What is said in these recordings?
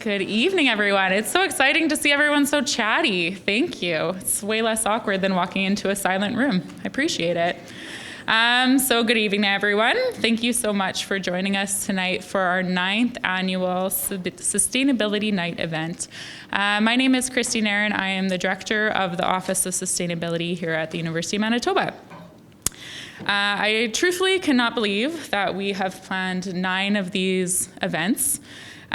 Good evening, everyone. It's so exciting to see everyone so chatty. Thank you. It's way less awkward than walking into a silent room. I appreciate it. So good evening, everyone. Thank you so much for joining us tonight for our 9th annual Sustainability Night event. My name is Christy Nairn. I am the Director of the Office of Sustainability here at the University of Manitoba. I truthfully cannot believe that we have planned 9 of these events.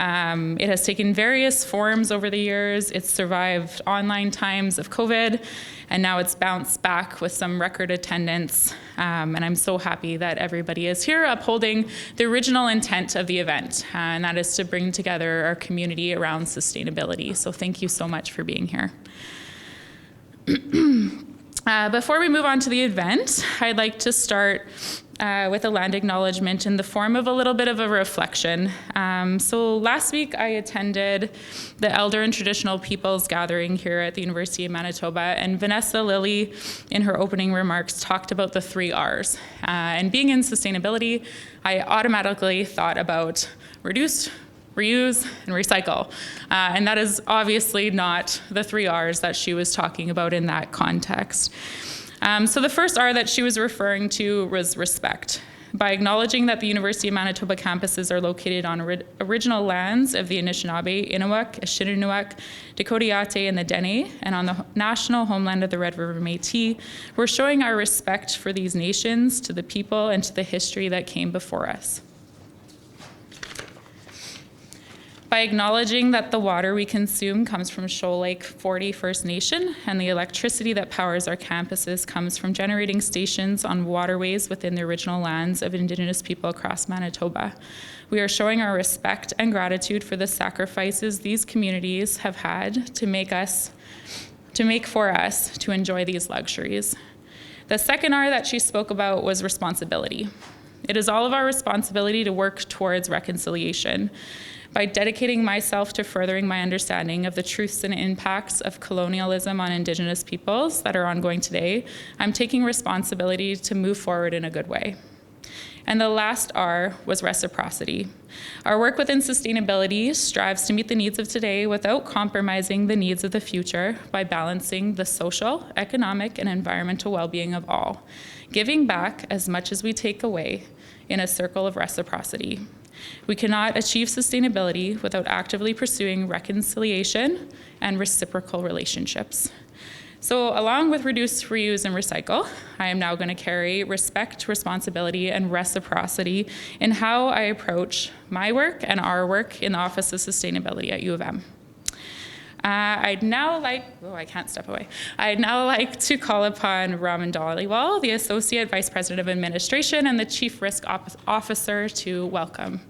It has taken various forms over the years. It's survived online times of COVID, and now it's bounced back with some record attendance. And I'm so happy that everybody is here upholding the original intent of the event, and that is to bring together our community around sustainability. So thank you so much for being here. Before we move on to the event, I'd like to start with a land acknowledgement in the form of a little bit of a reflection. So last week I attended the Elder and Traditional Peoples Gathering here at the University of Manitoba, and Vanessa Lilly, in her opening remarks, talked about the 3 R's. And being in sustainability, I automatically thought about reduce, reuse, and recycle. And that is obviously not the 3 R's that she was talking about in that context. So the first R that she was referring to was respect. By acknowledging that the University of Manitoba campuses are located on original lands of the Anishinaabe, Innuak, Anishinaabe, Dakota Yate, and the Dene, and on the national homeland of the Red River Métis, we're showing our respect for these nations, to the people, and to the history that came before us. By acknowledging that the water we consume comes from Shoal Lake 40 First Nation, and the electricity that powers our campuses comes from generating stations on waterways within the original lands of Indigenous people across Manitoba. We are showing our respect and gratitude for the sacrifices these communities have had to make for us to enjoy these luxuries. The second R that she spoke about was responsibility. It is all of our responsibility to work towards reconciliation. By dedicating myself to furthering my understanding of the truths and impacts of colonialism on Indigenous peoples that are ongoing today, I'm taking responsibility to move forward in a good way. And the last R was reciprocity. Our work within sustainability strives to meet the needs of today without compromising the needs of the future by balancing the social, economic, and environmental well-being of all, giving back as much as we take away in a circle of reciprocity. We cannot achieve sustainability without actively pursuing reconciliation and reciprocal relationships. So along with reduce, reuse, and recycle, I am now going to carry respect, responsibility, and reciprocity in how I approach my work and our work in the Office of Sustainability at U of M. I'd now like to call upon Raman Dhaliwal, the Associate Vice President of Administration and the Chief Risk Officer, to welcome.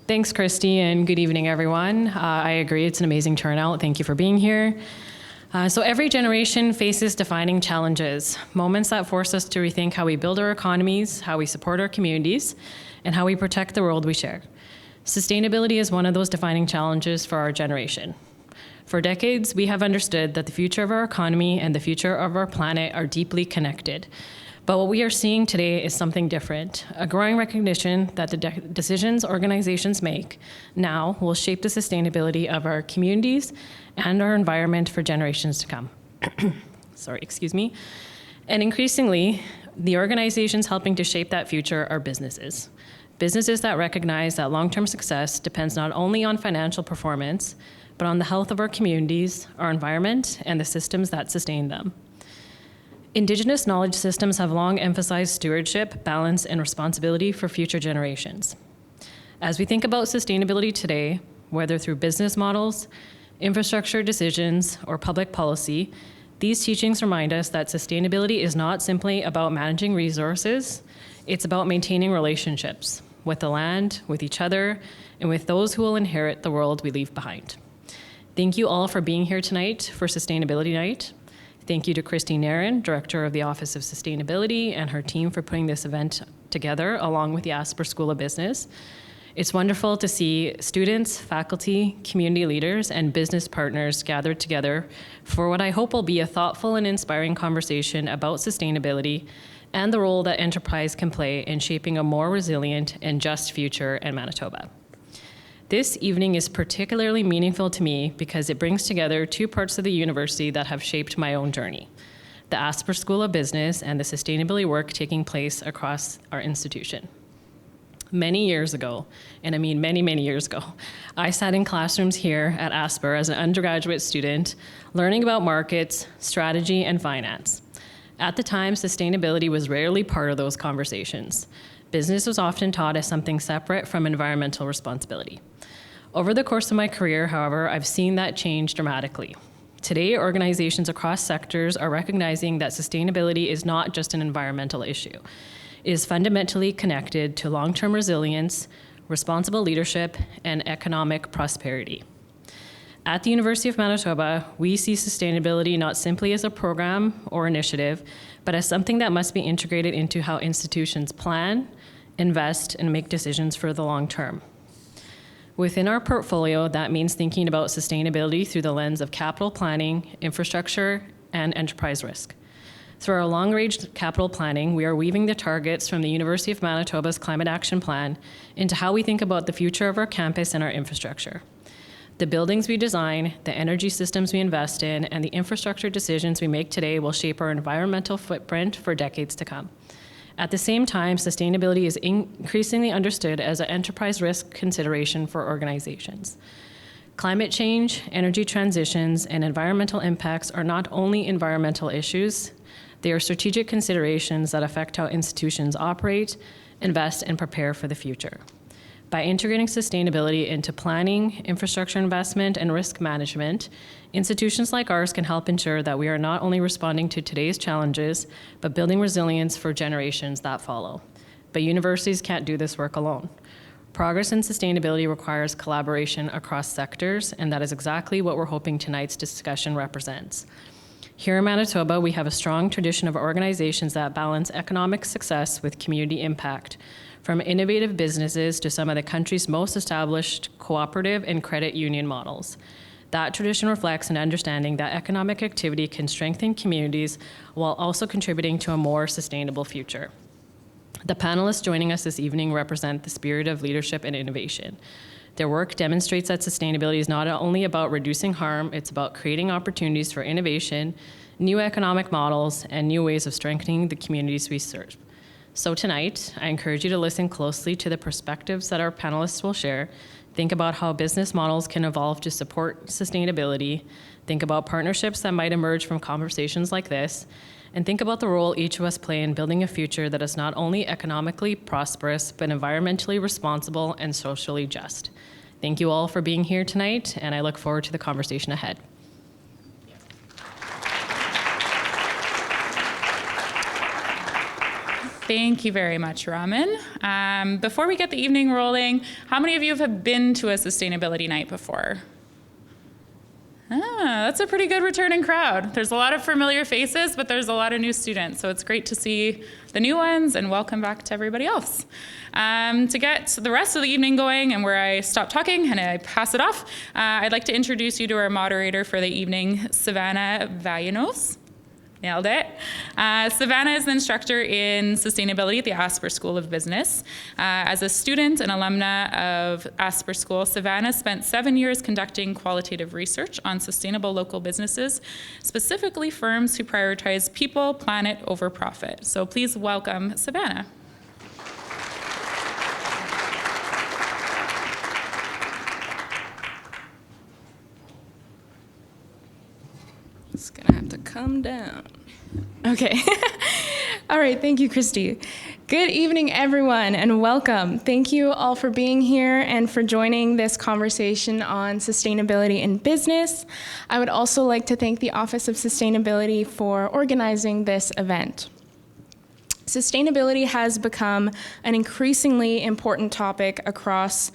Thanks, Christy, and good evening, everyone. I agree, it's an amazing turnout. Thank you for being here. So every generation faces defining challenges, moments that force us to rethink how we build our economies, how we support our communities, and how we protect the world we share. Sustainability is one of those defining challenges for our generation. For decades, we have understood that the future of our economy and the future of our planet are deeply connected. But what we are seeing today is something different, a growing recognition that the decisions organizations make now will shape the sustainability of our communities and our environment for generations to come. And increasingly, the organizations helping to shape that future are businesses. Businesses that recognize that long-term success depends not only on financial performance, but on the health of our communities, our environment, and the systems that sustain them. Indigenous knowledge systems have long emphasized stewardship, balance, and responsibility for future generations. As we think about sustainability today, whether through business models, infrastructure decisions, or public policy, these teachings remind us that sustainability is not simply about managing resources, it's about maintaining relationships with the land, with each other, and with those who will inherit the world we leave behind. Thank you all for being here tonight for Sustainability Night. Thank you to Christy Nairn, Director of the Office of Sustainability, and her team for putting this event together, along with the Asper School of Business. It's wonderful to see students, faculty, community leaders, and business partners gathered together for what I hope will be a thoughtful and inspiring conversation about sustainability and the role that enterprise can play in shaping a more resilient and just future in Manitoba. This evening is particularly meaningful to me because it brings together two parts of the university that have shaped my own journey: the Asper School of Business and the sustainability work taking place across our institution. Many years ago, and I mean many, many years ago, I sat in classrooms here at Asper as an undergraduate student, learning about markets, strategy, and finance. At the time, sustainability was rarely part of those conversations. Business was often taught as something separate from environmental responsibility. Over the course of my career, however, I've seen that change dramatically. Today, organizations across sectors are recognizing that sustainability is not just an environmental issue. It is fundamentally connected to long-term resilience, responsible leadership, and economic prosperity. At the University of Manitoba, we see sustainability not simply as a program or initiative, but as something that must be integrated into how institutions plan, invest, and make decisions for the long term. Within our portfolio, that means thinking about sustainability through the lens of capital planning, infrastructure, and enterprise risk. Through our long-range capital planning, we are weaving the targets from the University of Manitoba's Climate Action Plan into how we think about the future of our campus and our infrastructure. The buildings we design, the energy systems we invest in, and the infrastructure decisions we make today will shape our environmental footprint for decades to come. At the same time, sustainability is increasingly understood as an enterprise risk consideration for organizations. Climate change, energy transitions, and environmental impacts are not only environmental issues, they are strategic considerations that affect how institutions operate, invest, and prepare for the future. By integrating sustainability into planning, infrastructure investment, and risk management, institutions like ours can help ensure that we are not only responding to today's challenges, but building resilience for generations that follow. But universities can't do this work alone. Progress in sustainability requires collaboration across sectors, and that is exactly what we're hoping tonight's discussion represents. Here in Manitoba, we have a strong tradition of organizations that balance economic success with community impact, from innovative businesses to some of the country's most established cooperative and credit union models. That tradition reflects an understanding that economic activity can strengthen communities while also contributing to a more sustainable future. The panelists joining us this evening represent the spirit of leadership and innovation. Their work demonstrates that sustainability is not only about reducing harm, it's about creating opportunities for innovation, new economic models, and new ways of strengthening the communities we serve. So tonight, I encourage you to listen closely to the perspectives that our panelists will share. Think about how business models can evolve to support sustainability. Think about partnerships that might emerge from conversations like this. And think about the role each of us play in building a future that is not only economically prosperous, but environmentally responsible and socially just. Thank you all for being here tonight, and I look forward to the conversation ahead. Thank you very much, Raman. Before we get the evening rolling, how many of you have been to a sustainability night before? That's a pretty good returning crowd. There's a lot of familiar faces, but there's a lot of new students, so it's great to see the new ones, and welcome back to everybody else. To get the rest of the evening going and where I stop talking and I pass it off, I'd like to introduce you to our moderator for the evening, Savannah Vallanos. Nailed it. Savannah is an instructor in sustainability at the Asper School of Business. As a student and alumna of Asper School, Savannah spent 7 years conducting qualitative research on sustainable local businesses, specifically firms who prioritize people, planet over profit. So please welcome Savannah. It's gonna have to come down. Okay. All right, thank you, Christy. Good evening, everyone, and welcome. Thank you all for being here and for joining this conversation on sustainability in business. I would also like to thank the Office of Sustainability for organizing this event. Sustainability has become an increasingly important topic across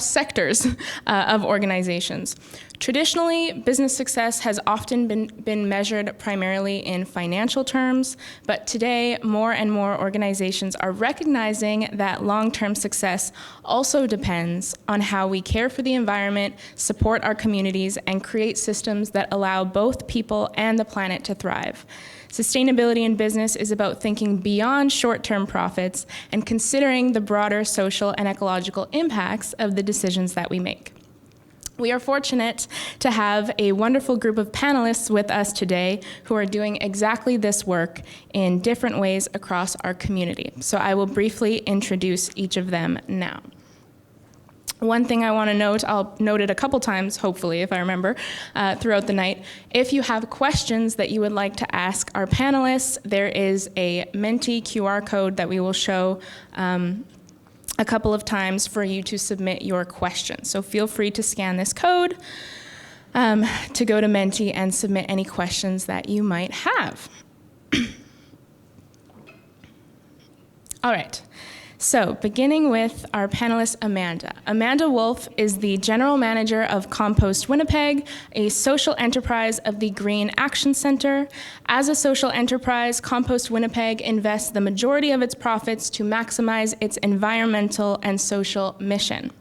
sectors of organizations. Traditionally, business success has often been measured primarily in financial terms, but today, more and more organizations are recognizing that long-term success also depends on how we care for the environment, support our communities, and create systems that allow both people and the planet to thrive. Sustainability in business is about thinking beyond short-term profits and considering the broader social and ecological impacts of the decisions that we make. We are fortunate to have a wonderful group of panelists with us today who are doing exactly this work in different ways across our community. So I will briefly introduce each of them now. One thing I want to note, I'll note it a couple times, hopefully, if I remember, throughout the night. If you have questions that you would like to ask our panelists, there is a Menti QR code that we will show a couple of times for you to submit your questions. So feel free to scan this code to go to Menti and submit any questions that you might have. All right. So, beginning with our panelist, Amanda. Amanda Wolf is the General Manager of Compost Winnipeg, a social enterprise of the Green Action Center. As a social enterprise, Compost Winnipeg invests the majority of its profits to maximize its environmental and social mission.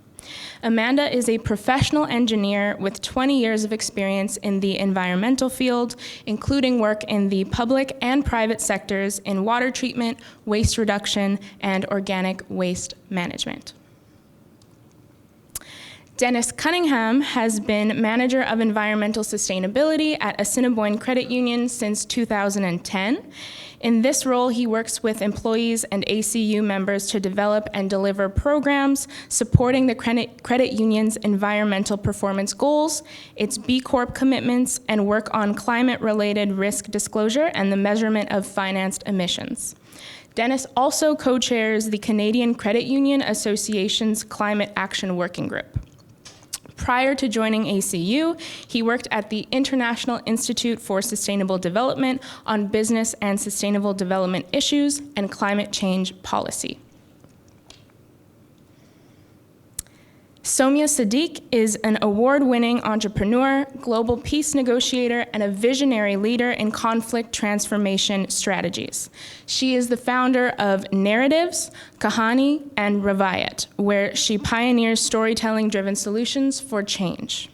Amanda is a professional engineer with 20 years of experience in the environmental field, including work in the public and private sectors in water treatment, waste reduction, and organic waste management. Dennis Cunningham has been Manager of Environmental Sustainability at Assiniboine Credit Union since 2010. In this role, he works with employees and ACU members to develop and deliver programs supporting the credit union's environmental performance goals, its B Corp commitments, and work on climate-related risk disclosure and the measurement of financed emissions. Dennis also co-chairs the Canadian Credit Union Association's Climate Action Working Group. Prior to joining ACU, he worked at the International Institute for Sustainable Development on business and sustainable development issues and climate change policy. Soumya Sadiq is an award-winning entrepreneur, global peace negotiator, and a visionary leader in conflict transformation strategies. She is the founder of Narratives, Kahani, and Ravayat, where she pioneers storytelling-driven solutions for change.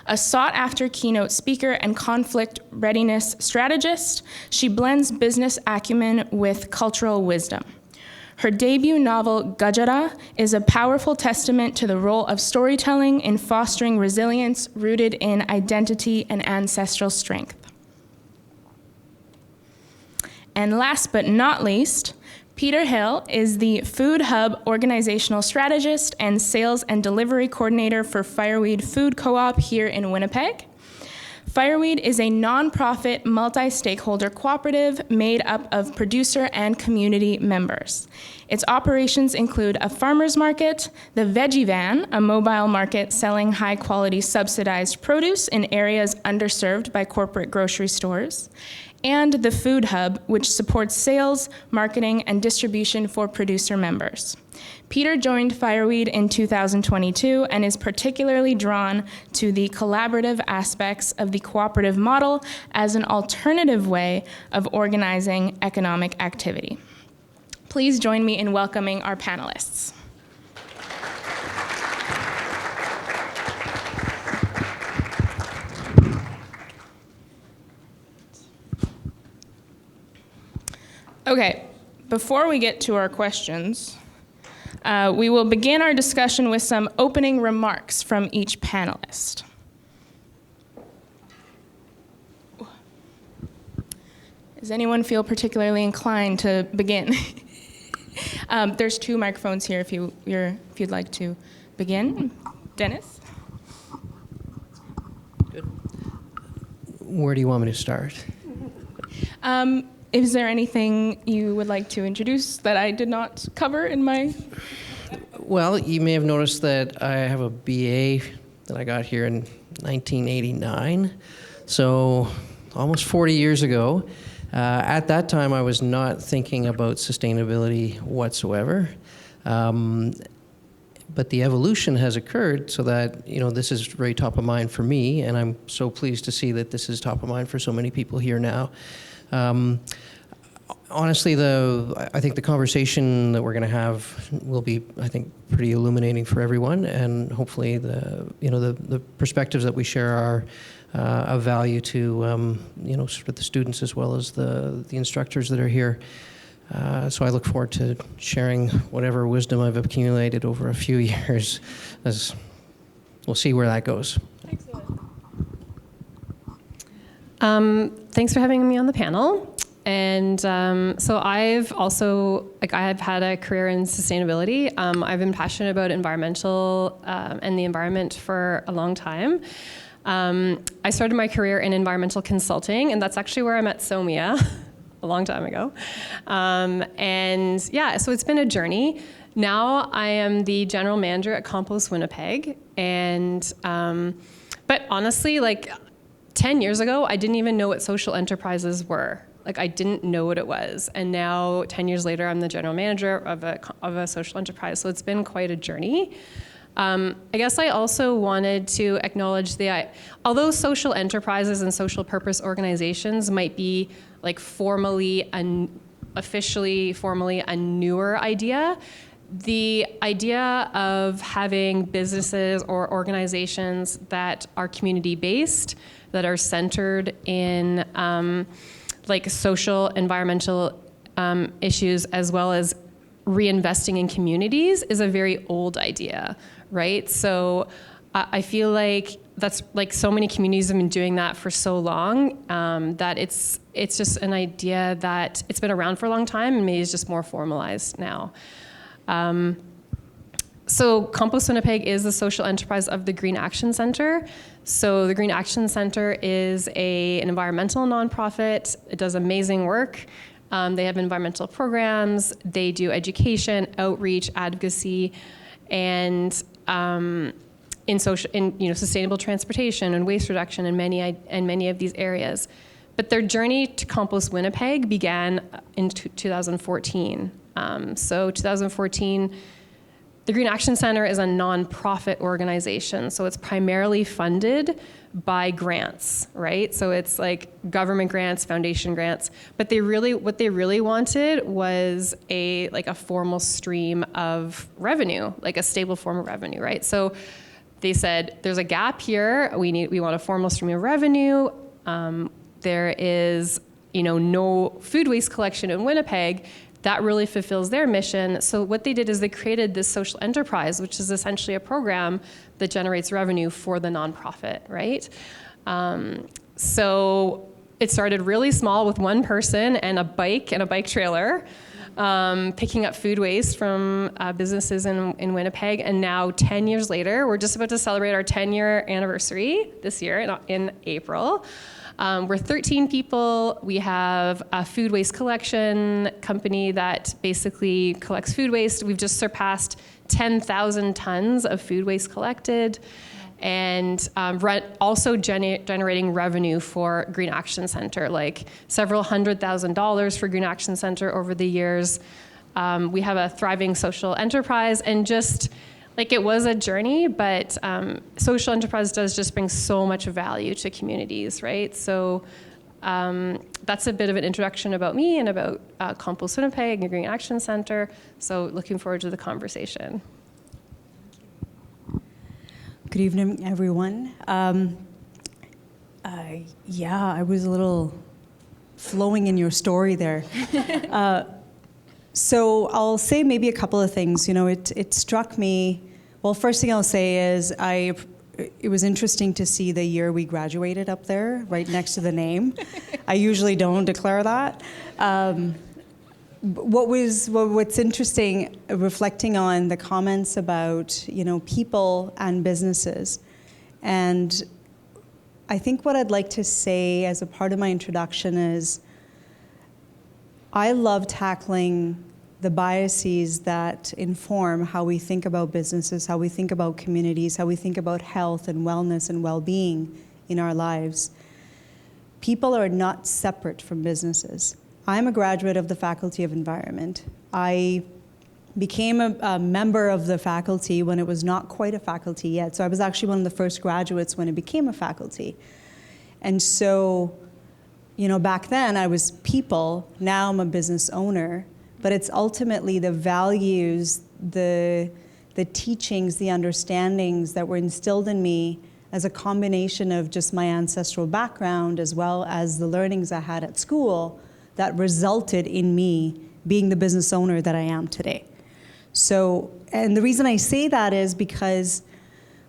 A sought-after keynote speaker and conflict readiness strategist, she blends business acumen with cultural wisdom. Her debut novel, Gajara, is a powerful testament to the role of storytelling in fostering resilience rooted in identity and ancestral strength. And last but not least, Peter Hill is the Food Hub organizational strategist and sales and delivery coordinator for Fireweed Food Co-op here in Winnipeg. Fireweed is a nonprofit, multi-stakeholder cooperative made up of producer and community members. Its operations include a farmer's market, the Veggie Van, a mobile market selling high-quality subsidized produce in areas underserved by corporate grocery stores, and the Food Hub, which supports sales, marketing, and distribution for producer members. Peter joined Fireweed in 2022 and is particularly drawn to the collaborative aspects of the cooperative model as an alternative way of organizing economic activity. Please join me in welcoming our panelists. Okay, before we get to our questions, we will begin our discussion with some opening remarks from each panelist. Does anyone feel particularly inclined to begin? There's 2 microphones here if you'd like to begin. Dennis? Good. Where do you want me to start? Is there anything you would like to introduce that I did not cover in my... Well, you may have noticed that I have a BA that I got here in 1989, so almost 40 years ago. At that time, I was not thinking about sustainability whatsoever. But the evolution has occurred so that, this is very top of mind for me, and I'm so pleased to see that this is top of mind for so many people here now. Honestly, I think the conversation that we're going to have will be, I think, pretty illuminating for everyone, and hopefully the perspectives that we share are of value to sort of the students as well as the instructors that are here. So I look forward to sharing whatever wisdom I've accumulated over a few years, as we'll see where that goes. Thanks for having me on the panel. And so I've also, I've had a career in sustainability. I've been passionate about environmental and the environment for a long time. I started my career in environmental consulting, and that's actually where I met Somia a long time ago. And yeah, so it's been a journey. Now I am the general manager at Compost Winnipeg. And, but honestly, 10 years ago, I didn't even know what social enterprises were. I didn't know what it was. And now 10 years later, I'm the general manager of a social enterprise. So it's been quite a journey. I guess I also wanted to acknowledge although social enterprises and social purpose organizations might be formally a newer idea, the idea of having businesses or organizations that are community-based, that are centered in social, environmental issues, as well as reinvesting in communities, is a very old idea, right? So I feel like that's so many communities have been doing that for so long that it's just an idea that it's been around for a long time and maybe is just more formalized now. So Compost Winnipeg is the social enterprise of the Green Action Centre. So the Green Action Centre is an environmental nonprofit. It does amazing work. They have environmental programs. They do education, outreach, advocacy, and in sustainable transportation and waste reduction in many of these areas. But their journey to Compost Winnipeg began in 2014. So 2014. The Green Action Centre is a nonprofit organization, so it's primarily funded by grants, right? So it's government grants, foundation grants, but what they really wanted was a formal stream of revenue, a stable form of revenue, right? So they said, there's a gap here. We want a formal stream of revenue. There is, no food waste collection in Winnipeg. That really fulfills their mission. So what they did is they created this social enterprise, which is essentially a program that generates revenue for the nonprofit, right? So it started really small with one person and a bike trailer, picking up food waste from businesses in Winnipeg. And now 10 years later, we're just about to celebrate our 10-year anniversary this year in April. We're 13 people. We have a food waste collection company that basically collects food waste. We've just surpassed 10,000 tons of food waste collected, and also generating revenue for Green Action Centre, several $100,000 for Green Action Centre over the years. We have a thriving social enterprise, and just it was a journey, but social enterprise does just bring so much value to communities, right? So that's a bit of an introduction about me and about Compost Winnipeg and Green Action Centre. So looking forward to the conversation. Good evening, everyone. I was a little flowing in your story there. So I'll say maybe a couple of things. It struck me. Well, first thing I'll say is it was interesting to see the year we graduated up there, right next to the name. I usually don't declare that. What's interesting, reflecting on the comments about people and businesses, and I think what I'd like to say as a part of my introduction is I love tackling the biases that inform how we think about businesses, how we think about communities, how we think about health and wellness and well-being in our lives. People are not separate from businesses. I'm a graduate of the Faculty of Environment. I became a member of the faculty when it was not quite a faculty yet. So I was actually one of the first graduates when it became a faculty. And so, you know, back then I was people, now I'm a business owner, but it's ultimately the values, the teachings, the understandings that were instilled in me as a combination of just my ancestral background as well as the learnings I had at school that resulted in me being the business owner that I am today. So, and the reason I say that is because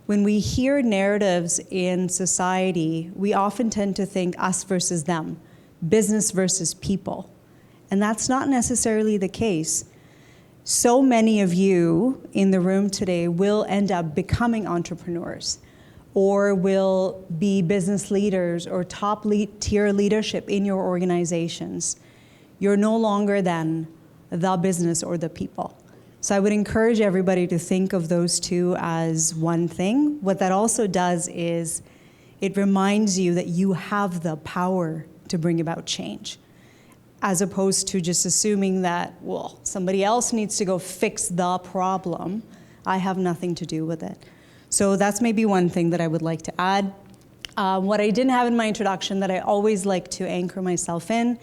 when we hear narratives in society, we often tend to think us versus them, business versus people. And that's not necessarily the case. So many of you in the room today will end up becoming entrepreneurs or will be business leaders or top tier leadership in your organizations. You're no longer then the business or the people. So I would encourage everybody to think of those two as one thing. What that also does is it reminds you that you have the power to bring about change, as opposed to just assuming that, well, somebody else needs to go fix the problem. I have nothing to do with it. So that's maybe one thing that I would like to add. What I didn't have in my introduction that I always like to anchor myself in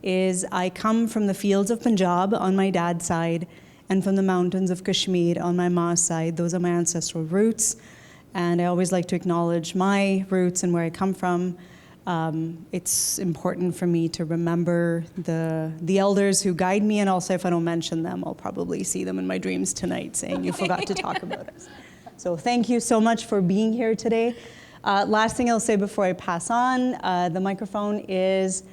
is I come from the fields of Punjab on my dad's side and from the mountains of Kashmir on my ma's side. Those are my ancestral roots. And I always like to acknowledge my roots and where I come from. It's important for me to remember the elders who guide me, and also if I don't mention them, I'll probably see them in my dreams tonight saying you forgot to talk about us. So thank you so much for being here today. Last thing I'll say before I pass on, the microphone is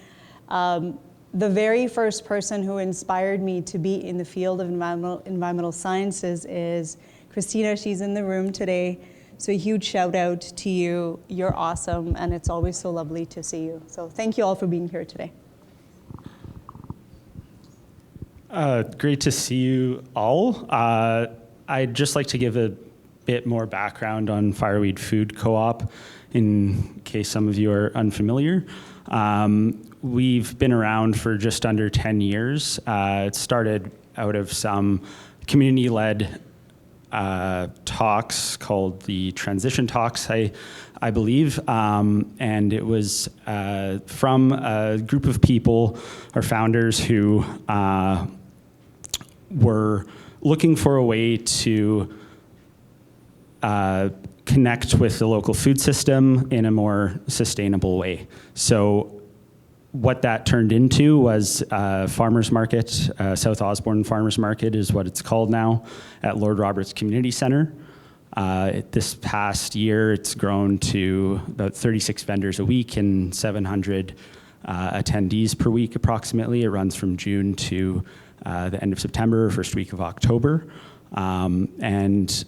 the very first person who inspired me to be in the field of environmental sciences is Christina. She's in the room today. So a huge shout out to you. You're awesome, and it's always so lovely to see you. So thank you all for being here today. Great to see you all. I'd just like to give a bit more background on Fireweed Food Co-op in case some of you are unfamiliar. We've been around for just under 10 years. It started out of some community-led talks called the Transition Talks, I believe, and it was from a group of people, our founders, who were looking for a way to connect with the local food system in a more sustainable way. So what that turned into was farmers market. South Osborne Farmers Market is what it's called now, at Lord Roberts Community Centre. This past year, it's grown to about 36 vendors a week and 700 attendees per week approximately. It runs from June to the end of September, first week of October. And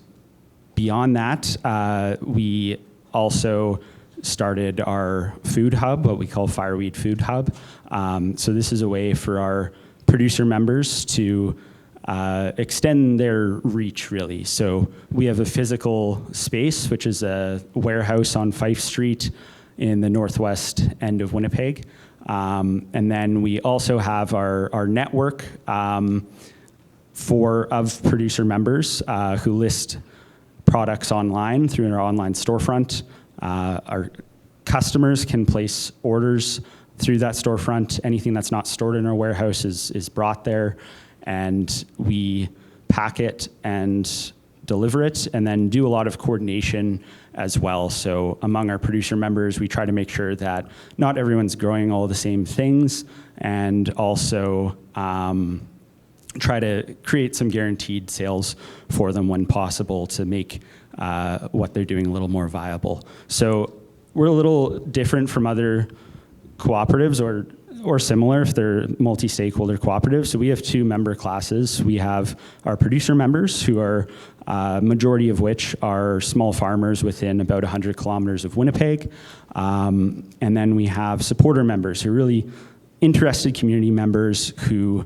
beyond that, we also started our food hub, what we call Fireweed Food Hub. So this is a way for our producer members to extend their reach, really. So we have a physical space, which is a warehouse on Fife Street in the northwest end of Winnipeg. And then we also have our network of producer members who list products online through our online storefront. Our customers can place orders through that storefront. Anything that's not stored in our warehouse is brought there, and we pack it and deliver it, and then do a lot of coordination as well. So among our producer members, we try to make sure that not everyone's growing all the same things, and also try to create some guaranteed sales for them when possible to make what they're doing a little more viable. So we're a little different from other cooperatives or similar if they're multi-stakeholder cooperatives. So we have two member classes. We have our producer members, who are majority of which are small farmers within about 100 kilometers of Winnipeg. And then we have supporter members, who are really interested community members who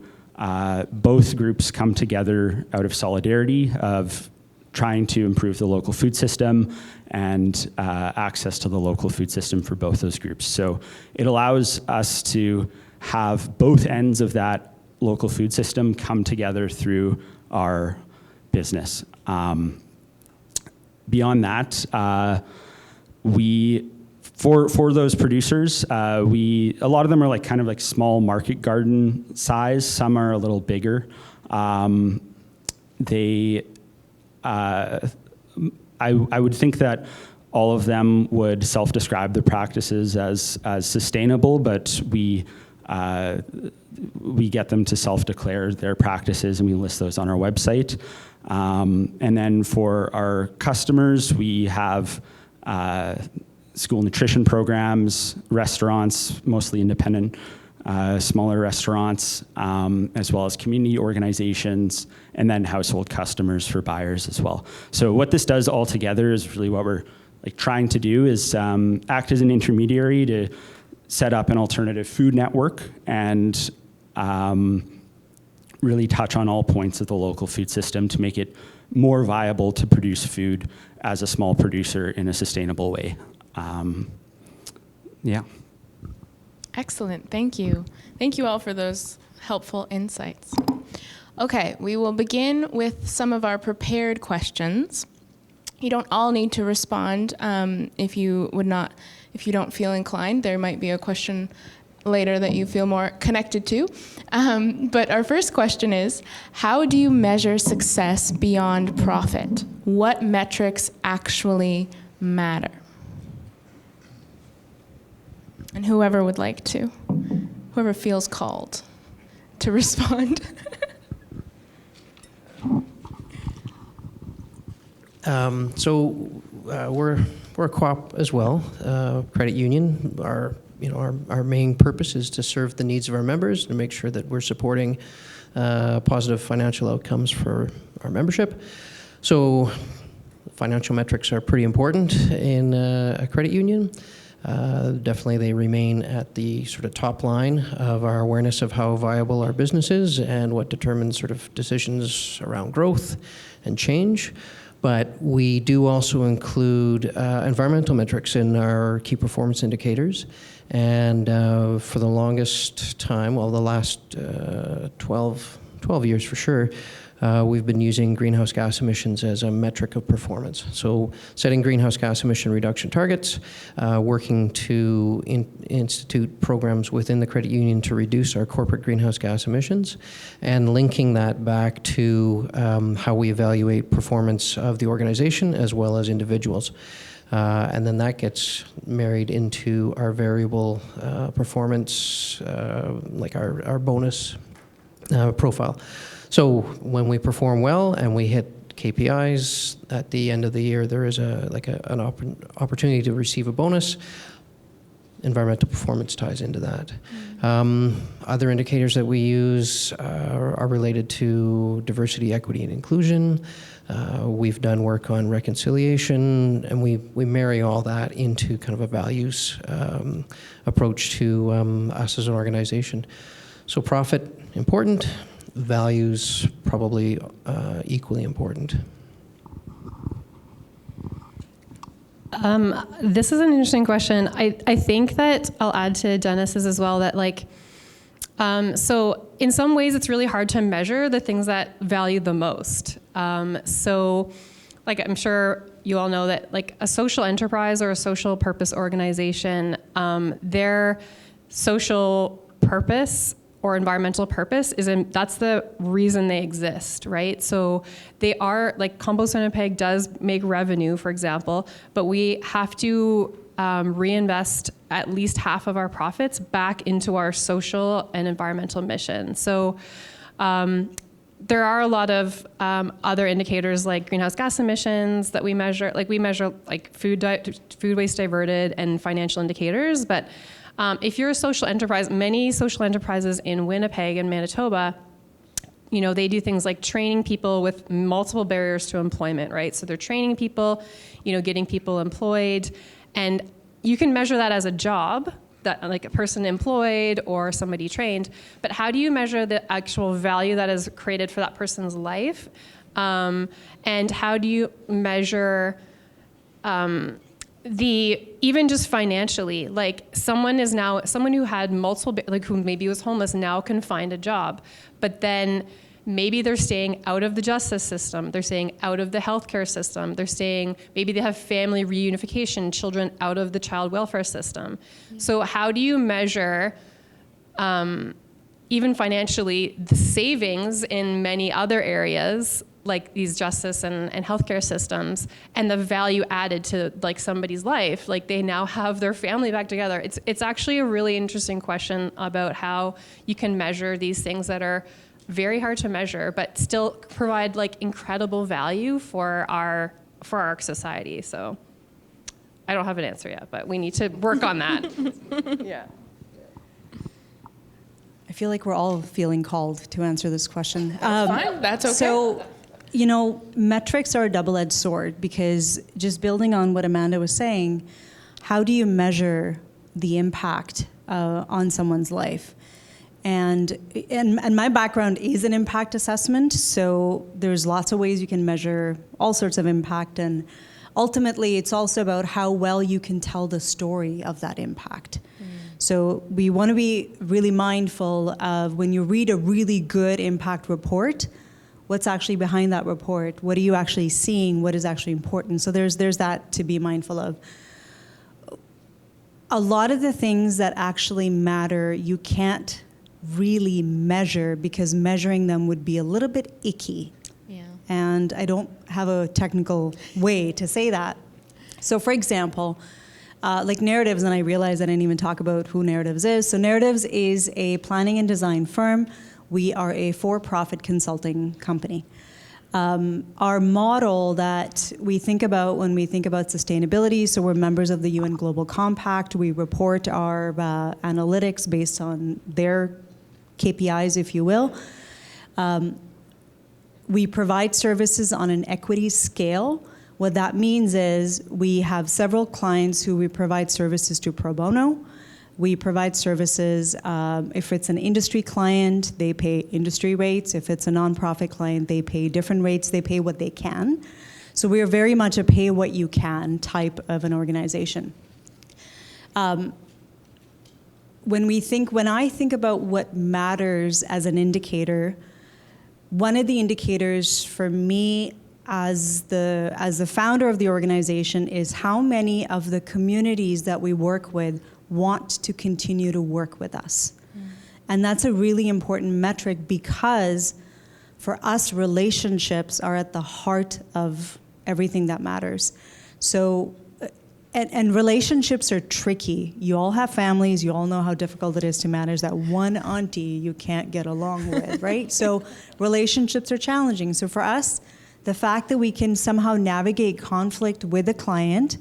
both groups come together out of solidarity of trying to improve the local food system and access to the local food system for both those groups. So it allows us to have both ends of that local food system come together through our business. Beyond that, for those producers, a lot of them are kind of small market garden size. Some are a little bigger. I would think that all of them would self-describe their practices as sustainable, but we get them to self-declare their practices, and we list those on our website. And then for our customers, we have school nutrition programs, restaurants, mostly independent, smaller restaurants, as well as community organizations, and then household customers for buyers as well. So what this does all together is really what we're trying to do is act as an intermediary to set up an alternative food network and really touch on all points of the local food system to make it more viable to produce food as a small producer in a sustainable way. Yeah. Excellent. Thank you. Thank you all for those helpful insights. Okay, we will begin with some of our prepared questions. You don't all need to respond if you don't feel inclined. There might be a question later that you feel more connected to. But our first question is, how do you measure success beyond profit? What metrics actually matter? And whoever feels called to respond. We're a co-op as well, credit union. Our main purpose is to serve the needs of our members and make sure that we're supporting positive financial outcomes for our membership. So financial metrics are pretty important in a credit union. Definitely they remain at the sort of top line of our awareness of how viable our business is and what determines sort of decisions around growth and change. But we do also include environmental metrics in our key performance indicators. And for the longest time, the last 12 years for sure, we've been using greenhouse gas emissions as a metric of performance. So setting greenhouse gas emission reduction targets, working to institute programs within the credit union to reduce our corporate greenhouse gas emissions, and linking that back to how we evaluate performance of the organization as well as individuals. And then that gets married into our variable performance, like our bonus profile. So when we perform well and we hit KPIs at the end of the year, there is an opportunity to receive a bonus. Environmental performance ties into that. Other indicators that we use are related to diversity, equity, and inclusion. We've done work on reconciliation, and we marry all that into kind of a values approach to us as an organization. So profit, important. Values, probably equally important. This is an interesting question. I think that I'll add to Dennis's as well that so in some ways it's really hard to measure the things that value the most. So I'm sure you all know that a social enterprise or a social purpose organization, their social purpose or environmental purpose that's the reason they exist, right? So they are, Compost Winnipeg does make revenue, for example, but we have to reinvest at least half of our profits back into our social and environmental mission. So there are a lot of other indicators like greenhouse gas emissions that we measure. We measure food waste diverted and financial indicators, but if you're a social enterprise, many social enterprises in Winnipeg and Manitoba, they do things like training people with multiple barriers to employment, right? So they're training people, getting people employed, and you can measure that as a job, that a person employed or somebody trained, but how do you measure the actual value that is created for that person's life? And how do you measure even just financially, someone who had multiple, who maybe was homeless now can find a job, but then maybe they're staying out of the justice system, they're staying out of the healthcare system, maybe they have family reunification, children out of the child welfare system. So how do you measure, even financially, the savings in many other areas, like these justice and healthcare systems, and the value added to like somebody's life? Like they now have their family back together. It's actually a really interesting question about how you can measure these things that are very hard to measure, but still provide like incredible value for our society. So I don't have an answer yet, but we need to work on that. Yeah. I feel like we're all feeling called to answer this question. Fine, that's okay. So, you know, metrics are a double-edged sword, because just building on what Amanda was saying, how do you measure the impact on someone's life? And my background is an impact assessment, so there's lots of ways you can measure all sorts of impact, and ultimately it's also about how well you can tell the story of that impact. So we want to be really mindful of, when you read a really good impact report, what's actually behind that report? What are you actually seeing? What is actually important? So there's that to be mindful of. A lot of the things that actually matter, you can't really measure, because measuring them would be a little bit icky. Yeah. And I don't have a technical way to say that. So for example, like Narratives, and I realized I didn't even talk about who Narratives is. So Narratives is a planning and design firm. We are a for-profit consulting company. Our model that we think about when we think about sustainability, so we're members of the UN Global Compact. We report our analytics based on their KPIs, if you will. We provide services on an equity scale. What that means is we have several clients who we provide services to pro bono. We provide services, if it's an industry client, they pay industry rates. If it's a nonprofit client, they pay different rates. They pay what they can. So we are very much a pay what you can type of an organization. When I think about what matters as an indicator, one of the indicators for me as the founder of the organization is how many of the communities that we work with want to continue to work with us. And that's a really important metric, because for us, relationships are at the heart of everything that matters. So, and relationships are tricky. You all have families, you all know how difficult it is to manage that one auntie you can't get along with, right? So relationships are challenging. So for us, the fact that we can somehow navigate conflict with a client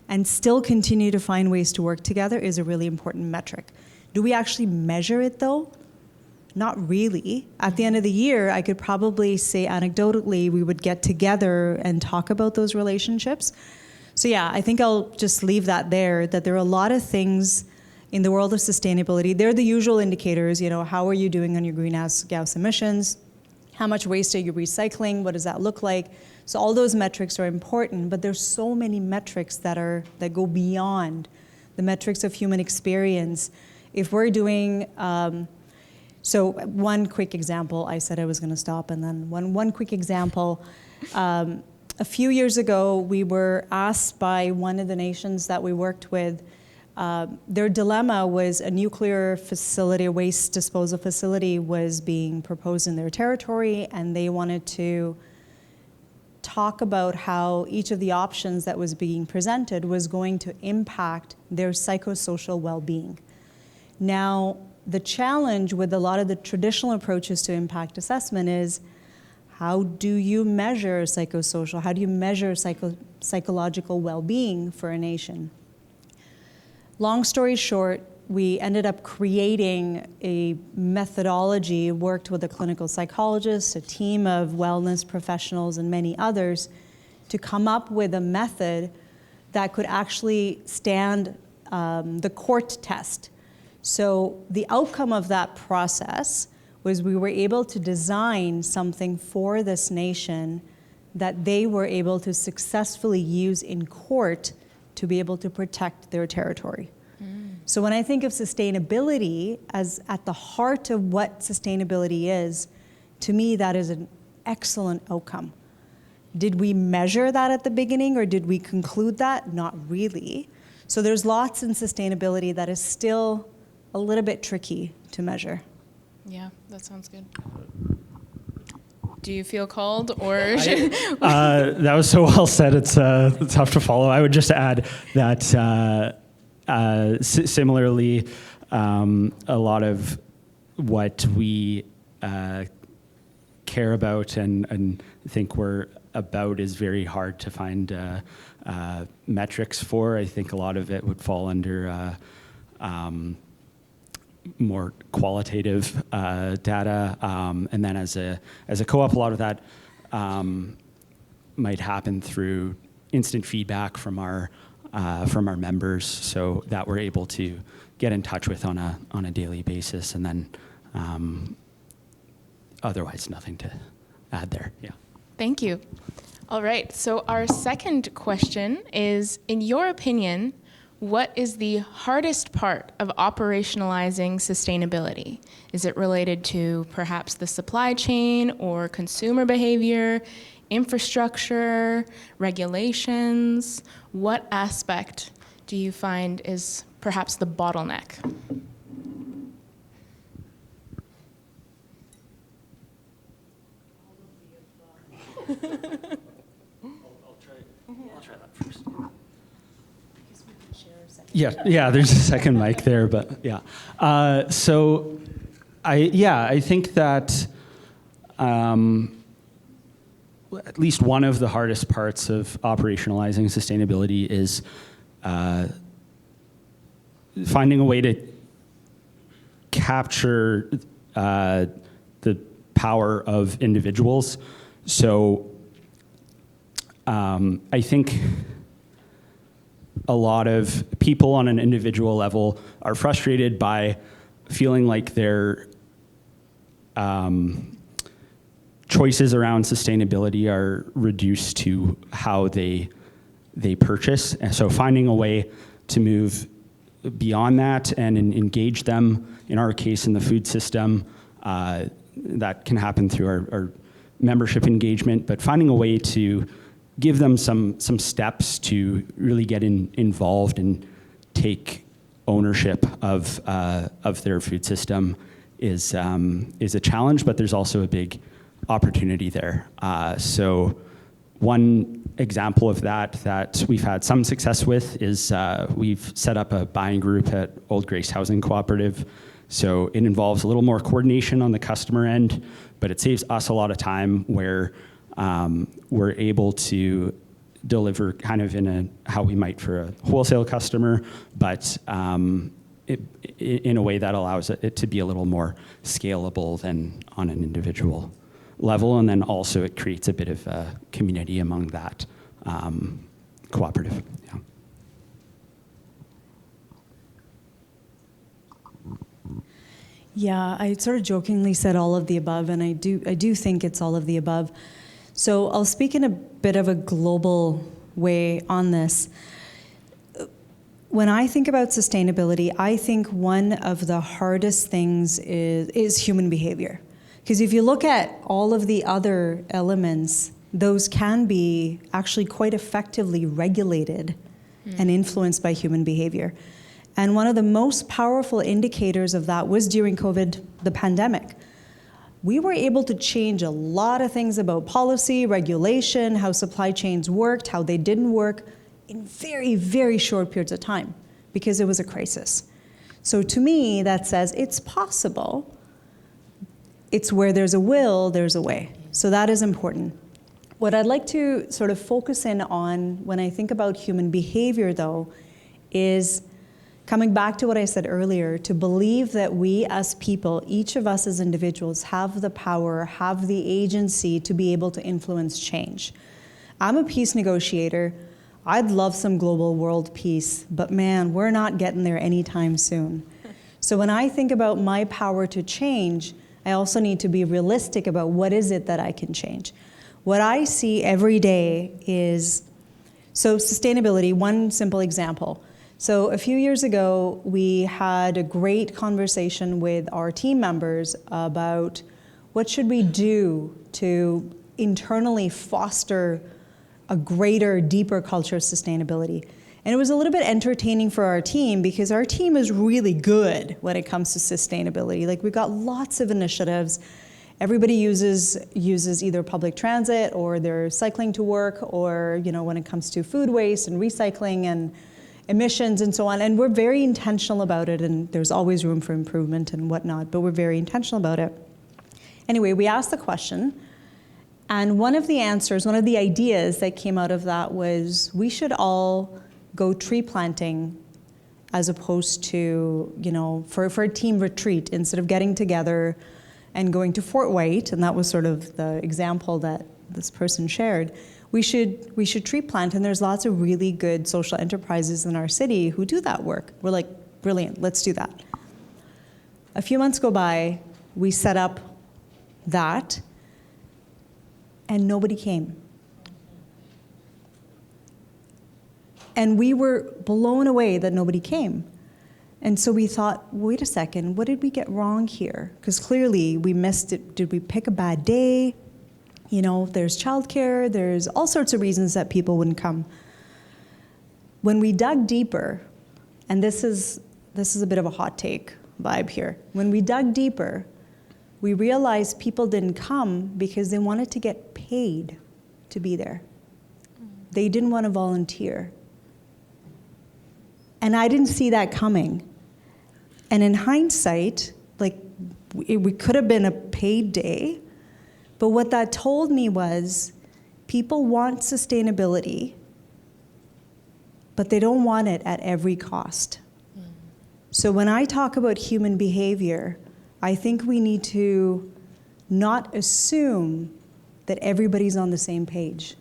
and still continue to find ways to work together is a really important metric. Do we actually measure it though? Not really. At the end of the year, I could probably say anecdotally, we would get together and talk about those relationships. So yeah, I think I'll just leave that there, that there are a lot of things in the world of sustainability. They're the usual indicators, you know, how are you doing on your greenhouse gas emissions? How much waste are you recycling? What does that look like? So all those metrics are important, but there's so many metrics that go beyond the metrics of human experience. If we're doing, so one quick example, I said I was gonna stop, and then one quick example. A few years ago, we were asked by one of the nations that we worked with, their dilemma was a nuclear facility, a waste disposal facility was being proposed in their territory, and they wanted to talk about how each of the options that was being presented was going to impact their psychosocial well-being. Now, the challenge with a lot of the traditional approaches to assessment is, how do you measure psychosocial? How do you measure psychological well-being for a nation? Long story short, we ended up creating a methodology, worked with a clinical psychologist, a team of wellness professionals, and many others to come up with a method that could actually stand the court test. So the outcome of that process was we were able to design something for this nation that they were able to successfully use in court to be able to protect their territory. So when I think of sustainability as at the heart of what sustainability is, To me, that is an excellent outcome. Did we measure that at the beginning, or did we conclude that? Not really. So there's lots in sustainability that is still a little bit tricky to measure. Yeah, that sounds good. Do you feel called, or That was so well said. It's tough to follow. I would just add that similarly, a lot of what we care about and think we're about is very hard to find metrics for. I think a lot of it would fall under more qualitative data, and then as a co-op, a lot of that might happen through instant feedback from our members, so that we're able to get in touch with on a daily basis, and then otherwise nothing to add there. Yeah. Thank you. All right, so our second question is, in your opinion, what is the hardest part of operationalizing sustainability? Is it related to perhaps the supply chain or consumer behavior, infrastructure, regulations? What aspect do you find is perhaps the bottleneck? I'll try that first. Yeah, there's a second mic there, but yeah. So I think that at least one of the hardest parts of operationalizing sustainability is finding a way to capture the power of individuals. So I think a lot of people on an individual level are frustrated by feeling like their choices around sustainability are reduced to how they purchase. And so finding a way to move beyond that and engage them, in our case in the food system, that can happen through our membership engagement, but finding a way to give them some steps to really get involved and take ownership of their food system is a challenge, but there's also a big opportunity there. So one example of that we've had some success with is we've set up a buying group at Old Grace Housing Cooperative. So it involves a little more coordination on the customer end, but it saves us a lot of time where we're able to deliver kind of how we might for a wholesale customer, but in a way that allows it to be a little more scalable than on an individual level. And then also it creates a bit of a community among that cooperative. Yeah. Yeah, I sort of jokingly said all of the above, and I do think it's all of the above. So I'll speak in a bit of a global way on this. When I think about sustainability, I think one of the hardest things is human behavior. Because if you look at all of the other elements, those can be actually quite effectively regulated and influenced by human behavior. And one of the most powerful indicators of that was during COVID, the pandemic. We were able to change a lot of things about policy, regulation, how supply chains worked, how they didn't work in very, very short periods of time because it was a crisis. So to me, that says it's possible. It's where there's a will, there's a way. So that is important. What I'd like to sort of focus in on when I think about human behavior, though, is coming back to what I said earlier, to believe that we as people, each of us as individuals, have the power, have the agency to be able to influence change. I'm a peace negotiator. I'd love some global world peace, but man, we're not getting there anytime soon. So when I think about my power to change, I also need to be realistic about what is it that I can change. What I see every day is, so sustainability, one simple example. So a few years ago, we had a great conversation with our team members about What should we do to internally foster a greater, deeper culture of sustainability? And it was a little bit entertaining for our team because our team is really good when it comes to sustainability. Like, we've got lots of initiatives. Everybody uses either public transit, or they're cycling to work, or, you know, when it comes to food waste and recycling and emissions and so on. And we're very intentional about it, and there's always room for improvement and whatnot, but we're very intentional about it. Anyway, we asked the question, and one of the answers, one of the ideas that came out of that was we should all go tree planting as opposed to, you know, for a team retreat, instead of getting together and going to Fort White, and that was sort of the example that this person shared. We should tree plant, and there's lots of really good social enterprises in our city who do that work. We're like, brilliant, let's do that. A few months go by, we set up that, and nobody came. And we were blown away that nobody came. And so we thought, wait a second, what did we get wrong here? Because clearly we missed it. Did we pick a bad day? You know, there's childcare, there's all sorts of reasons that people wouldn't come. When we dug deeper, and this is a bit of a hot take vibe here. When we dug deeper, we realized people didn't come because they wanted to get paid to be there. They didn't want to volunteer. And I didn't see that coming. And in hindsight, like, we could have been a paid day, but what that told me was people want sustainability, but they don't want it at every cost. So when I talk about human behavior, I think we need to not assume that everybody's on the same page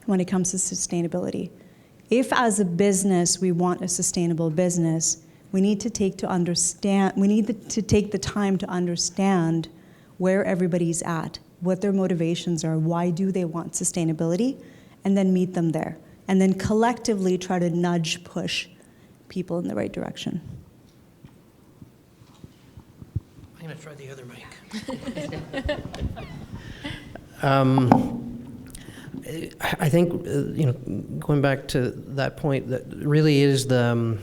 when it comes to sustainability. If as a business we want a sustainable business, we need to take the time to understand where everybody's at, what their motivations are, why do they want sustainability, and then meet them there. And then collectively try to nudge, push people in the right direction. I'm going to try the other mic. I think, going back to that point, that really is there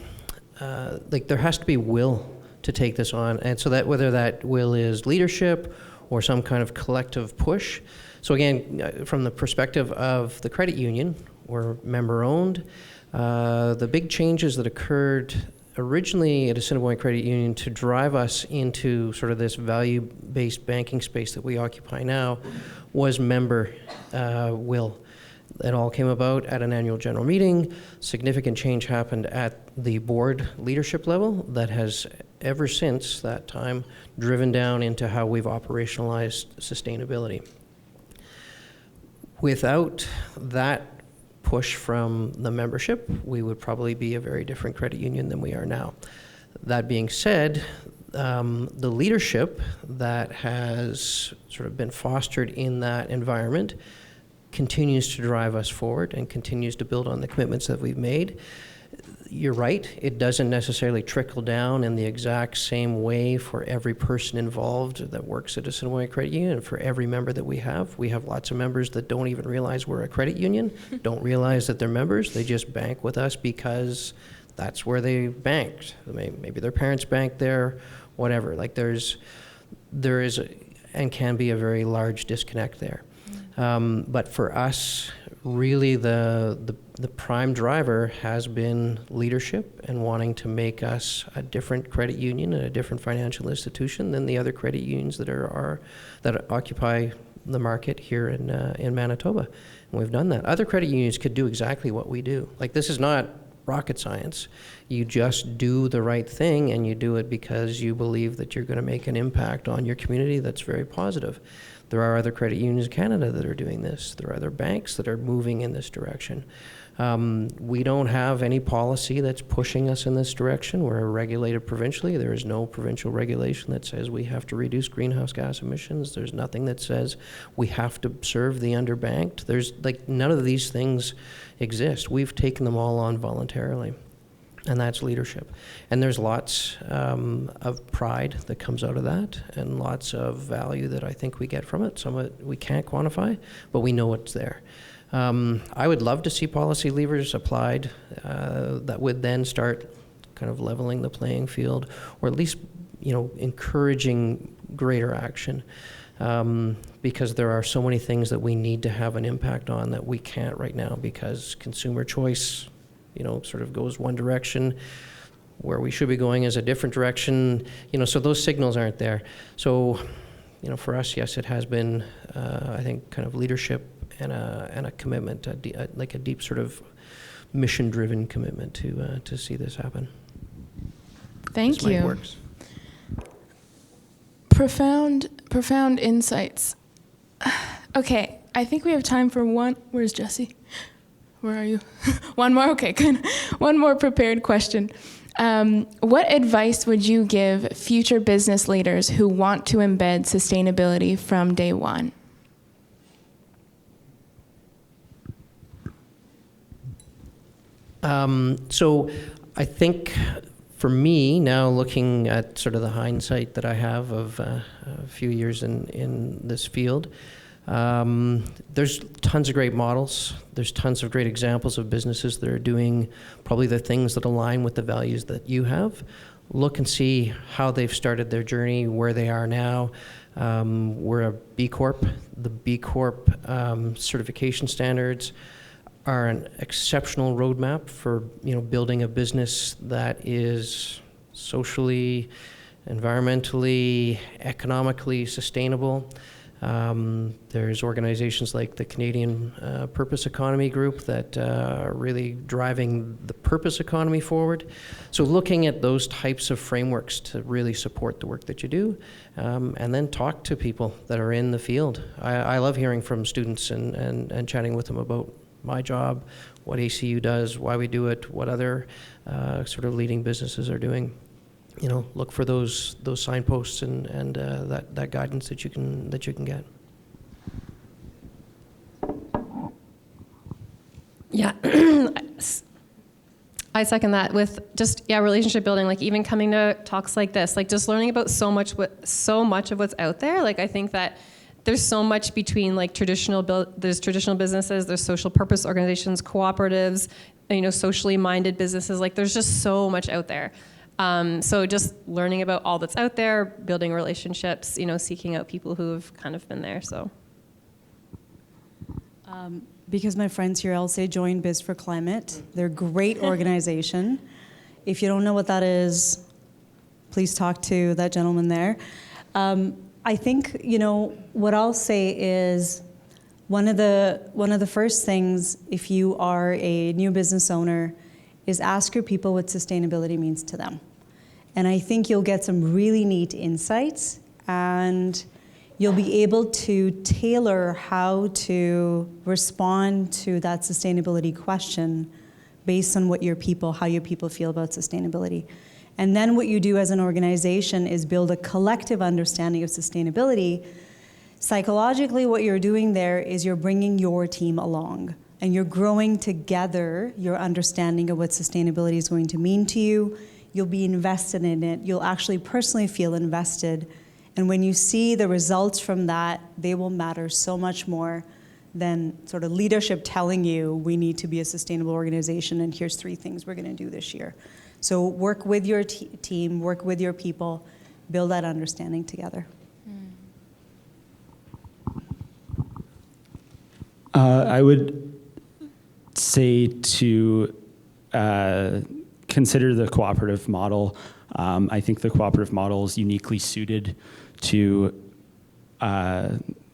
has to be will to take this on, and so that whether that will is leadership or some kind of collective push. So again, from the perspective of the credit union, we're member-owned. The big changes that occurred originally at Assiniboine Credit Union to drive us into sort of this value-based banking space that we occupy now was member will. It all came about at an annual general meeting. Significant change happened at the board leadership level that has ever since that time driven down into how we've operationalized sustainability. Without that push from the membership, we would probably be a very different credit union than we are now. That being said, the leadership that has sort of been fostered in that environment continues to drive us forward and continues to build on the commitments that we've made. You're right, it doesn't necessarily trickle down in the exact same way for every person involved that works at Assiniboine Credit Union and for every member that we have. We have lots of members that don't even realize we're a credit union, don't realize that they're members. They just bank with us because that's where they banked. Maybe their parents banked there, whatever. Like there is and can be a very large disconnect there. But for us, really the prime driver has been leadership and wanting to make us a different credit union and a different financial institution than the other credit unions that occupy the market here in Manitoba. And we've done that. Other credit unions could do exactly what we do. Like, this is not rocket science. You just do the right thing, and you do it because you believe that you're going to make an impact on your community that's very positive. There are other credit unions in Canada that are doing this. There are other banks that are moving in this direction. We don't have any policy that's pushing us in this direction. We're regulated provincially. There is no provincial regulation that says we have to reduce greenhouse gas emissions. There's nothing that says we have to serve the underbanked. There's none of these things exist. We've taken them all on voluntarily. and that's leadership. And there's lots of pride that comes out of that, and lots of value that I think we get from it. Some of it we can't quantify, but we know it's there. I would love to see policy levers applied that would then start kind of leveling the playing field, or at least, encouraging greater action. Because there are so many things that we need to have an impact on that we can't right now, because consumer choice, sort of goes one direction. Where we should be going is a different direction, so those signals aren't there. So, for us, yes, it has been, I think, kind of leadership and a commitment, like a deep sort of mission-driven commitment to see this happen. Thank you. Works. Profound insights. Okay, I think we have time for one. Where's Jesse? Where are you? One more? Okay, good. One more prepared question. What advice would you give future business leaders who want to embed sustainability from day one? So I think for me, now looking at sort of the hindsight that I have of a few years in this field, there's tons of great models. There's tons of great examples of businesses that are doing probably the things that align with the values that you have. Look and see how they've started their journey, where they are now. We're a B Corp. The B Corp certification standards are an exceptional roadmap for building a business that is socially, environmentally, economically sustainable. There's organizations like the Canadian Purpose Economy Group that are really driving the purpose economy forward. So looking at those types of frameworks to really support the work that you do, and then talk to people that are in the field. I love hearing from students and chatting with them about my job, what ACU does, why we do it, what other sort of leading businesses are doing. Look for those signposts and that guidance that you can get. Yeah, I second that. With just relationship building, like even coming to talks like this, like just learning about so much of what's out there. Like I think that there's so much between like there's traditional businesses, there's social purpose organizations, cooperatives, socially minded businesses. Like there's just so much out there. So just learning about all that's out there, building relationships, seeking out people who have kind of been there. So. Because my friends here, I'll say join Biz for Climate. They're a great organization. If you don't know what that is, please talk to that gentleman there. I think, what I'll say is one of the first things, if you are a new business owner, is ask your people what sustainability means to them. And I think you'll get some really neat insights, and you'll be able to tailor how to respond to that sustainability question based on how your people feel about sustainability. And then what you do as an organization is build a collective understanding of sustainability. Psychologically, what you're doing there is you're bringing your team along, and you're growing together your understanding of what sustainability is going to mean to you. You'll be invested in it. You'll actually personally feel invested. And when you see the results from that, they will matter so much more than sort of leadership telling you we need to be a sustainable organization and here's 3 things we're going to do this year. So work with your team, work with your people, build that understanding together. I would say to consider the cooperative model. I think the cooperative model is uniquely suited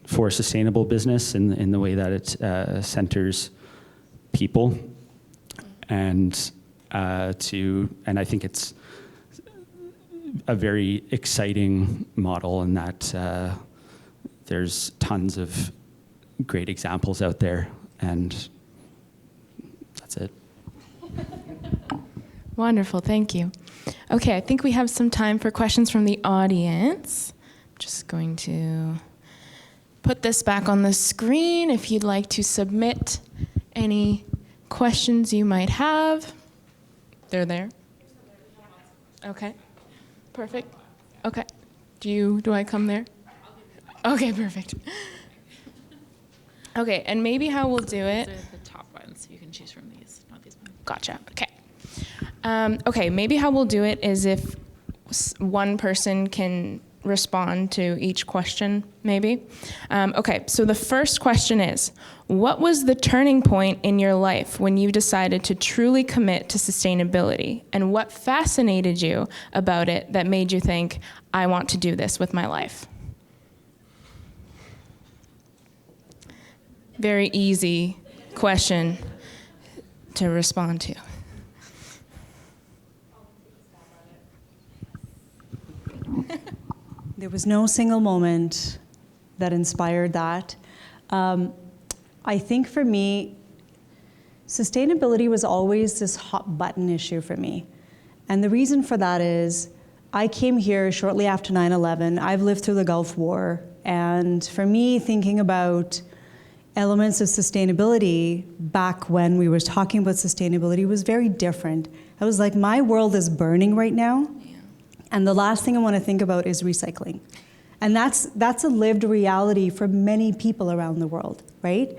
for sustainable business in the way that it centers people, and I think it's a very exciting model in that there's tons of great examples out there, and that's it. Wonderful, thank you. Okay, I think we have some time for questions from the audience. I'm just going to put this back on the screen if you'd like to submit any questions you might have. They're there. Okay. Perfect. Okay. Do I come there? Okay, perfect. Okay, and maybe how we'll do it. These are the top ones. You can choose from these, not these ones. Gotcha. Okay. Okay, maybe how we'll do it is if one person can respond to each question, maybe. Okay, so the first question is, what was the turning point in your life when you decided to truly commit to sustainability? And what fascinated you about it that made you think, I want to do this with my life? Very easy question to respond to. There was no single moment that inspired that. I think for me, sustainability was always this hot button issue for me. And the reason for that is I came here shortly after 9/11. I've lived through the Gulf War. And for me, thinking about elements of sustainability back when we were talking about sustainability was very different. I was like, my world is burning right now. And the last thing I want to think about is recycling. And that's a lived reality for many people around the world, right?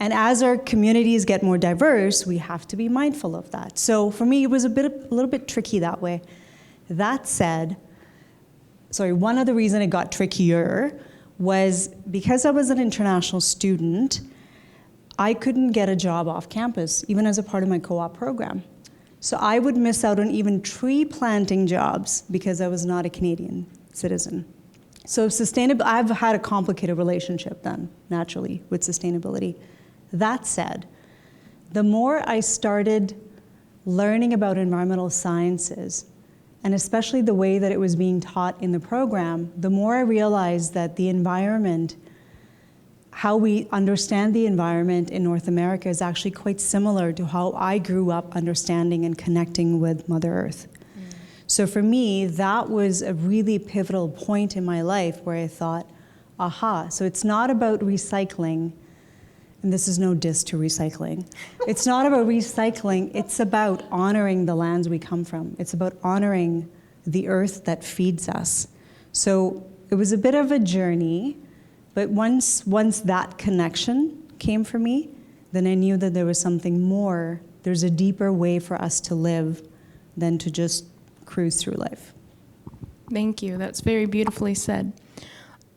And as our communities get more diverse, we have to be mindful of that. So for me, it was a little bit tricky that way. That said, one other reason it got trickier was because I was an international student, I couldn't get a job off campus, even as a part of my co-op program. So I would miss out on even tree planting jobs because I was not a Canadian citizen. So I've had a complicated relationship then, naturally, with sustainability. That said, the more I started learning about environmental sciences, and especially the way that it was being taught in the program, the more I realized that the environment, how we understand the environment in North America is actually quite similar to how I grew up understanding and connecting with Mother Earth. So for me, that was a really pivotal point in my life where I thought, aha, so it's not about recycling, and this is no diss to recycling. It's not about recycling, it's about honoring the lands we come from. It's about honoring the earth that feeds us. So it was a bit of a journey, but once that connection came for me, then I knew that there was something more. There's a deeper way for us to live than to just cruise through life. Thank you. That's very beautifully said.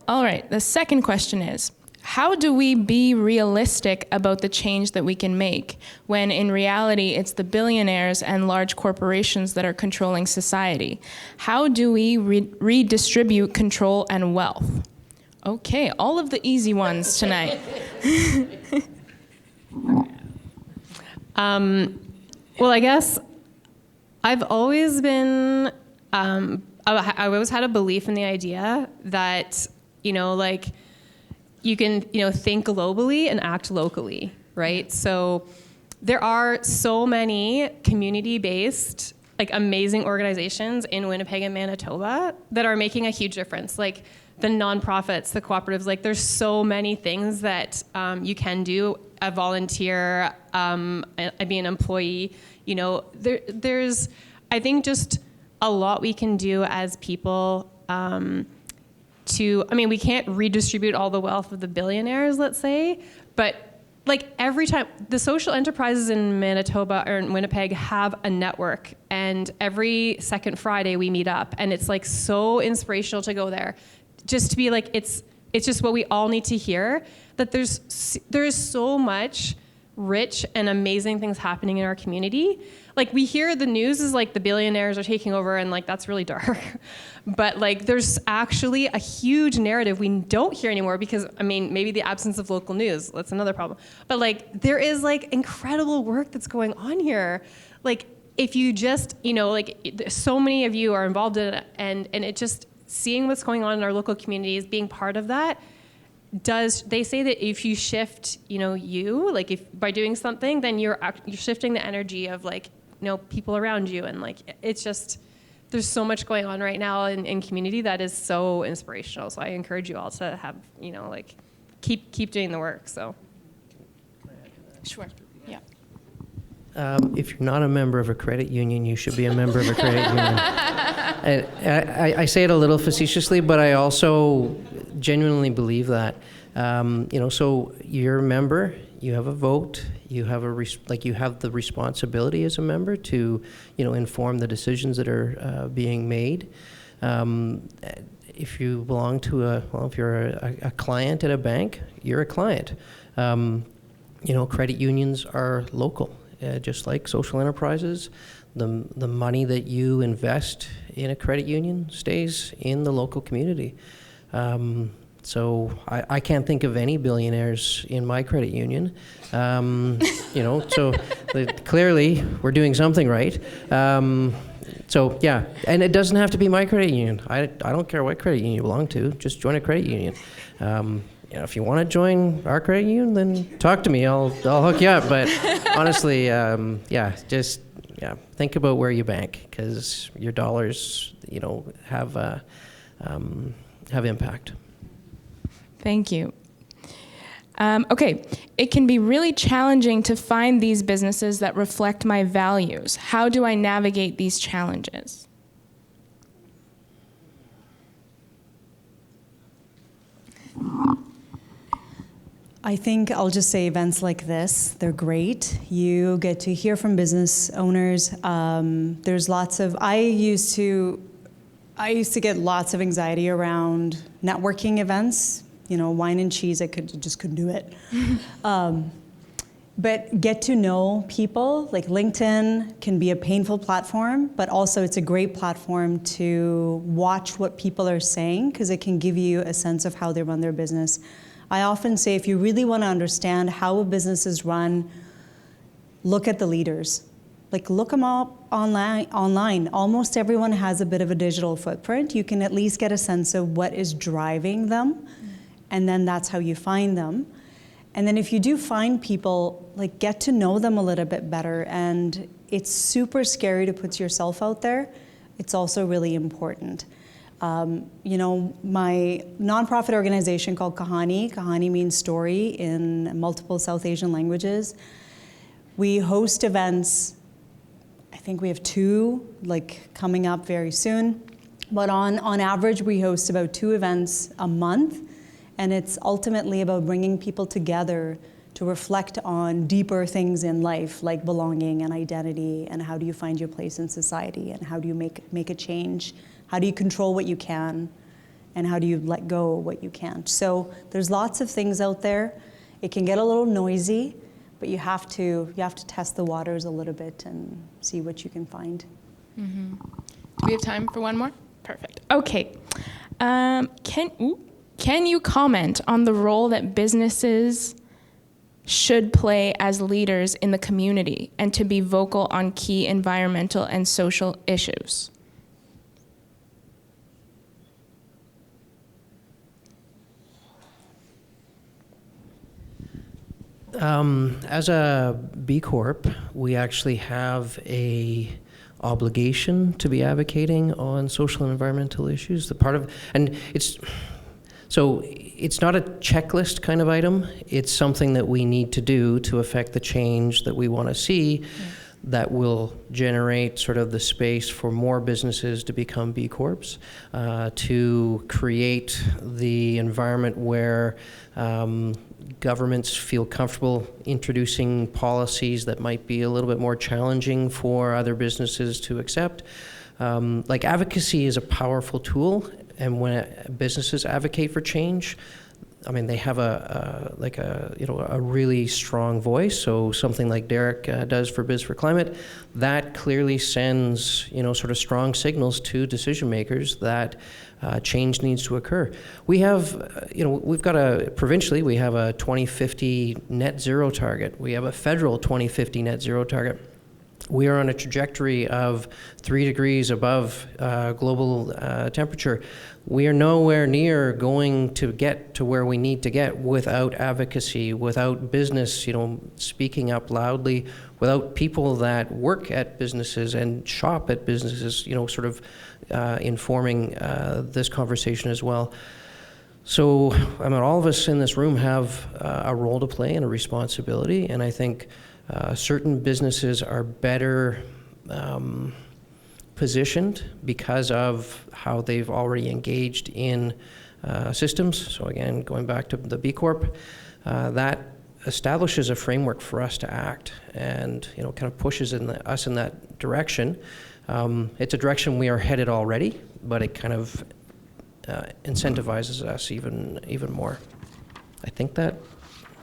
All right, the second question is, how do we be realistic about the change that we can make when in reality it's the billionaires and large corporations that are controlling society? How do we redistribute control and wealth? Okay, all of the easy ones tonight. Well, I guess I've always been, I always had a belief in the idea that, you can, think globally and act locally, right? So there are so many community-based, amazing organizations in Winnipeg and Manitoba that are making a huge difference. Like the nonprofits, the cooperatives, there's so many things that you can do, a volunteer, be an employee, there's, I think, just a lot we can do as people we can't redistribute all the wealth of the billionaires, let's say, but every time, the social enterprises in Manitoba or in Winnipeg have a network, and every second Friday we meet up, and it's so inspirational to go there, just to be it's just what we all need to hear, that there's so much rich and amazing things happening in our community. We hear the news is the billionaires are taking over, and that's really dark. But there's actually a huge narrative we don't hear anymore because, maybe the absence of local news, that's another problem. But there is incredible work that's going on here. If you just, so many of you are involved in it, and it just, seeing what's going on in our local communities, being part of that, they say that if you shift, if by doing something, then you're shifting the energy of people around you, and it's just, there's so much going on right now in community that is so inspirational. So I encourage you all to have, keep doing the work. So. Sure. Yeah. if you're not a member of a credit union, you should be a member of a credit union. And I say it a little facetiously, but I also genuinely believe that. So you're a member, you have a vote, you have you have the responsibility as a member to, inform the decisions that are being made. If you belong to if you're a client at a bank, you're a client. Credit unions are local, just like social enterprises. The money that you invest in a credit union stays in the local community. So I can't think of any billionaires in my credit union. So clearly we're doing something right. So yeah, and it doesn't have to be my credit union. I don't care what credit union you belong to. Just join a credit union. If you want to join our credit union, then talk to me. I'll hook you up. But honestly, think about where you bank, because your dollars, have impact. Thank you. Okay, it can be really challenging to find these businesses that reflect my values. How do I navigate these challenges? I think I'll just say events like this, they're great. You get to hear from business owners. There's lots of, I used to get lots of anxiety around networking events. Wine and cheese, I just couldn't do it. But get to know people. Like LinkedIn can be a painful platform, but also it's a great platform to watch what people are saying, because it can give you a sense of how they run their business. I often say, if you really want to understand how a business is run, look at the leaders. Look them up online. Almost everyone has a bit of a digital footprint. You can at least get a sense of what is driving them, and then that's how you find them. And then if you do find people, get to know them a little bit better. And it's super scary to put yourself out there. It's also really important. My nonprofit organization called Kahani means story in multiple South Asian languages. We host events. I think we have 2 coming up very soon. But on average, we host about 2 events a month. And it's ultimately about bringing people together to reflect on deeper things in life, like belonging and identity, and how do you find your place in society, and how do you make a change. How do you control what you can, and how do you let go what you can't? So there's lots of things out there. It can get a little noisy, but you have to test the waters a little bit and see what you can find. Mm-hmm. Do we have time for one more? Perfect. Okay. Can you comment on the role that businesses should play as leaders in the community, and to be vocal on key environmental and social issues? As a B Corp, we actually have a obligation to be advocating on social and environmental issues. It's not a checklist kind of item. It's something that we need to do to affect the change that we want to see, that will generate sort of the space for more businesses to become B Corps, to create the environment where governments feel comfortable introducing policies that might be a little bit more challenging for other businesses to accept. Advocacy is a powerful tool, and when businesses advocate for change, they have a really strong voice. So something like Derek does for Biz for Climate, that clearly sends sort of strong signals to decision makers that change needs to occur. We have provincially we have a 2050 net zero target. We have a federal 2050 net zero target. We are on a trajectory of 3 degrees above global temperature. We are nowhere near going to get to where we need to get without advocacy, without business, speaking up loudly, without people that work at businesses and shop at businesses, sort of informing this conversation as well. So, all of us in this room have a role to play and a responsibility, and I think certain businesses are better positioned because of how they've already engaged in systems. So again, going back to the B Corp, that establishes a framework for us to act, and kind of pushes us in that direction. It's a direction we are headed already, but it kind of incentivizes us even more. I think that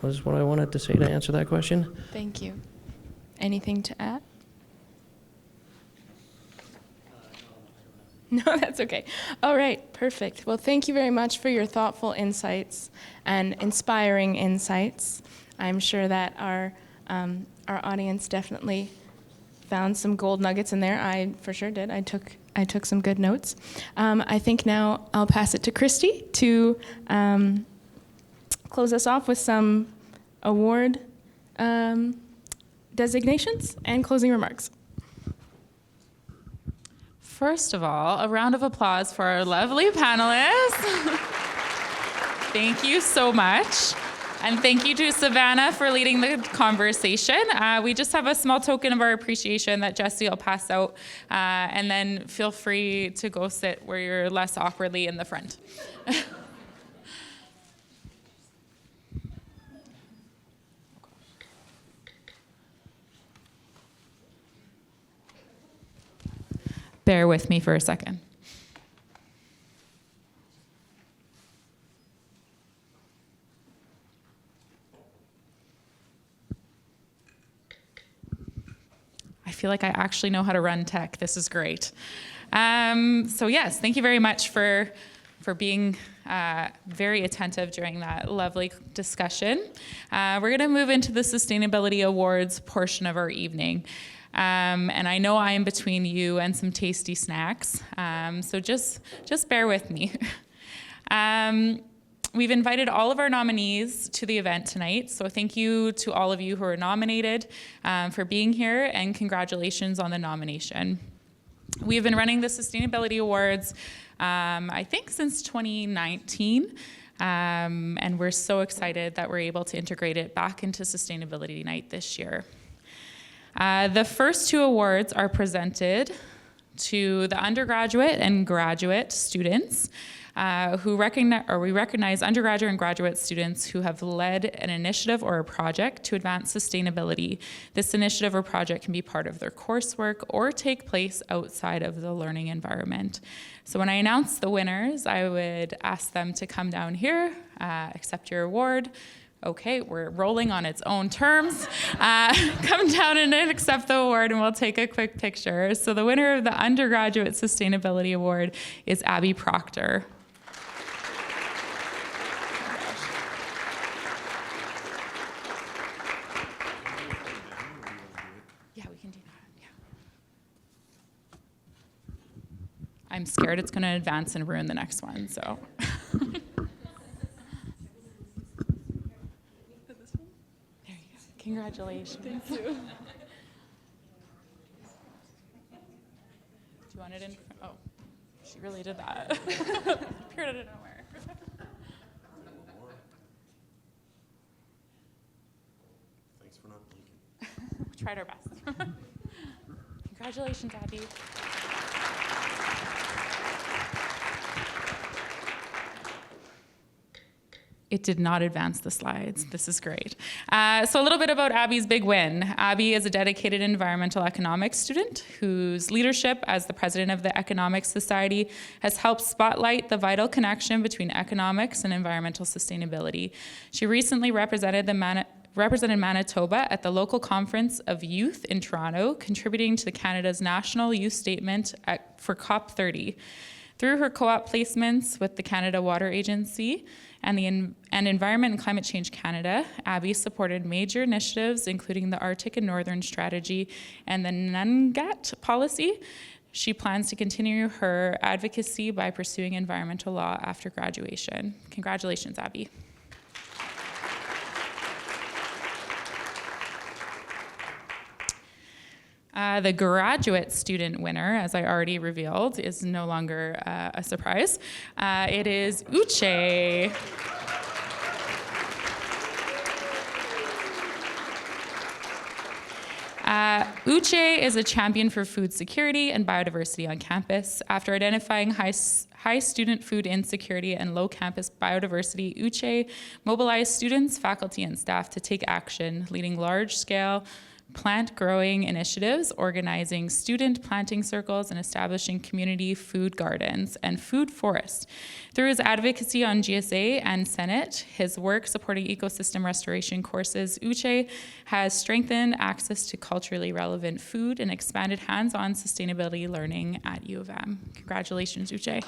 was what I wanted to say to answer that question. Thank you. Anything to add? No, that's okay. All right, perfect. Well, thank you very much for your thoughtful insights and inspiring insights. I'm sure that our audience definitely found some gold nuggets in there. I for sure did. I took some good notes. I think now I'll pass it to Christy to close us off with some award designations and closing remarks. First of all, a round of applause for our lovely panelists. Thank you so much. And thank you to Savannah for leading the conversation. We just have a small token of our appreciation that Jesse will pass out, and then feel free to go sit where you're less awkwardly in the front. Bear with me for a second. I feel like I actually know how to run tech. This is great. So yes, thank you very much for being very attentive during that lovely discussion. We're going to move into the Sustainability Awards portion of our evening. And I know I am between you and some tasty snacks, so just bear with me. We've invited all of our nominees to the event tonight, so thank you to all of you who are nominated for being here, and congratulations on the nomination. We've been running the Sustainability Awards, I think, since 2019, and we're so excited that we're able to integrate it back into Sustainability Night this year. The first two awards are presented to the undergraduate and graduate students we recognize undergraduate and graduate students who have led an initiative or a project to advance sustainability. This initiative or project can be part of their coursework or take place outside of the learning environment. So when I announce the winners, I would ask them to come down here, accept your award. Okay, we're rolling on its own terms. Come down and accept the award, and we'll take a quick picture. So the winner of the Undergraduate Sustainability Award is Abby Proctor. Yeah, we can do that, yeah. I'm scared it's gonna advance and ruin the next one, so. Congratulations. Thank you. Do you want it in? Oh, she really did that. Appeared out of nowhere. Thanks for not blinking. We tried our best. Congratulations, Abby. It did not advance the slides. This is great. So a little bit about Abby's big win. Abby is a dedicated environmental economics student whose leadership as the president of the Economics Society has helped spotlight the vital connection between economics and environmental sustainability. She recently represented Manitoba at the local conference of youth in Toronto, contributing to Canada's national youth statement for COP30. Through her co-op placements with the Canada Water Agency and Environment and Climate Change Canada, Abby supported major initiatives, including the Arctic and Northern Strategy and the NUNGAT policy. She plans to continue her advocacy by pursuing environmental law after graduation. Congratulations, Abby. The graduate student winner, as I already revealed, is no longer a surprise. It is Uche. Uche is a champion for food security and biodiversity on campus. After identifying high student food insecurity and low campus biodiversity, Uche mobilized students, faculty, and staff to take action, leading large-scale plant growing initiatives, organizing student planting circles, and establishing community food gardens and food forests. Through his advocacy on GSA and Senate, his work supporting ecosystem restoration courses, Uche has strengthened access to culturally relevant food and expanded hands-on sustainability learning at U of M. Congratulations, Uche.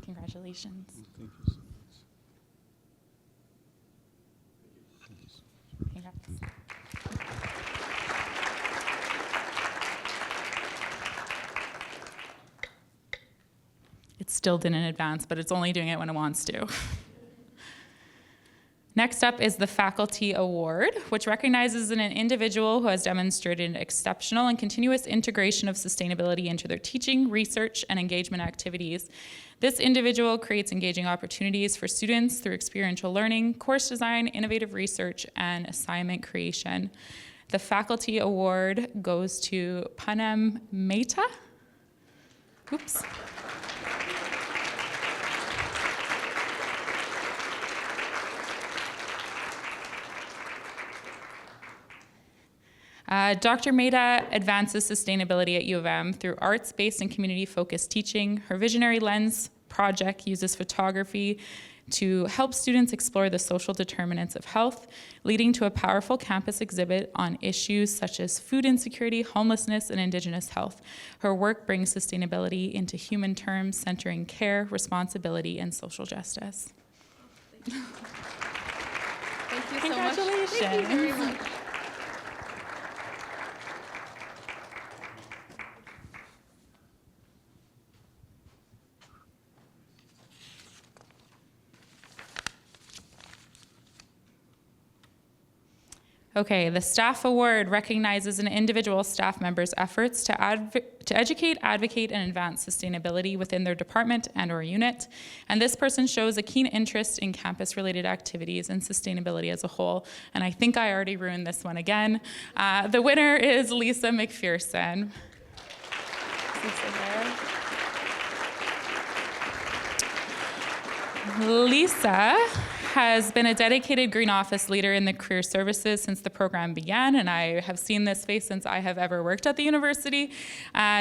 Congratulations. Congrats. It still didn't advance, but it's only doing it when it wants to. Next up is the Faculty Award, which recognizes an individual who has demonstrated exceptional and continuous integration of sustainability into their teaching, research, and engagement activities. This individual creates engaging opportunities for students through experiential learning, course design, innovative research, and assignment creation. The Faculty Award goes to Panam Mehta. Oops. Dr. Mehta advances sustainability at U of M through arts-based and community-focused teaching. Her Visionary Lens project uses photography to help students explore the social determinants of health, leading to a powerful campus exhibit on issues such as food insecurity, homelessness, and Indigenous health. Her work brings sustainability into human terms, centering care, responsibility, and social justice. Thank you so much. Congratulations. Thank you very much. Okay, the Staff Award recognizes an individual staff member's efforts to educate, advocate, and advance sustainability within their department and/or unit. And this person shows a keen interest in campus-related activities and sustainability as a whole. And I think I already ruined this one again. The winner is Lisa McPherson. Lisa has been a dedicated Green Office leader in the career services since the program began, and I have seen this face since I have ever worked at the university.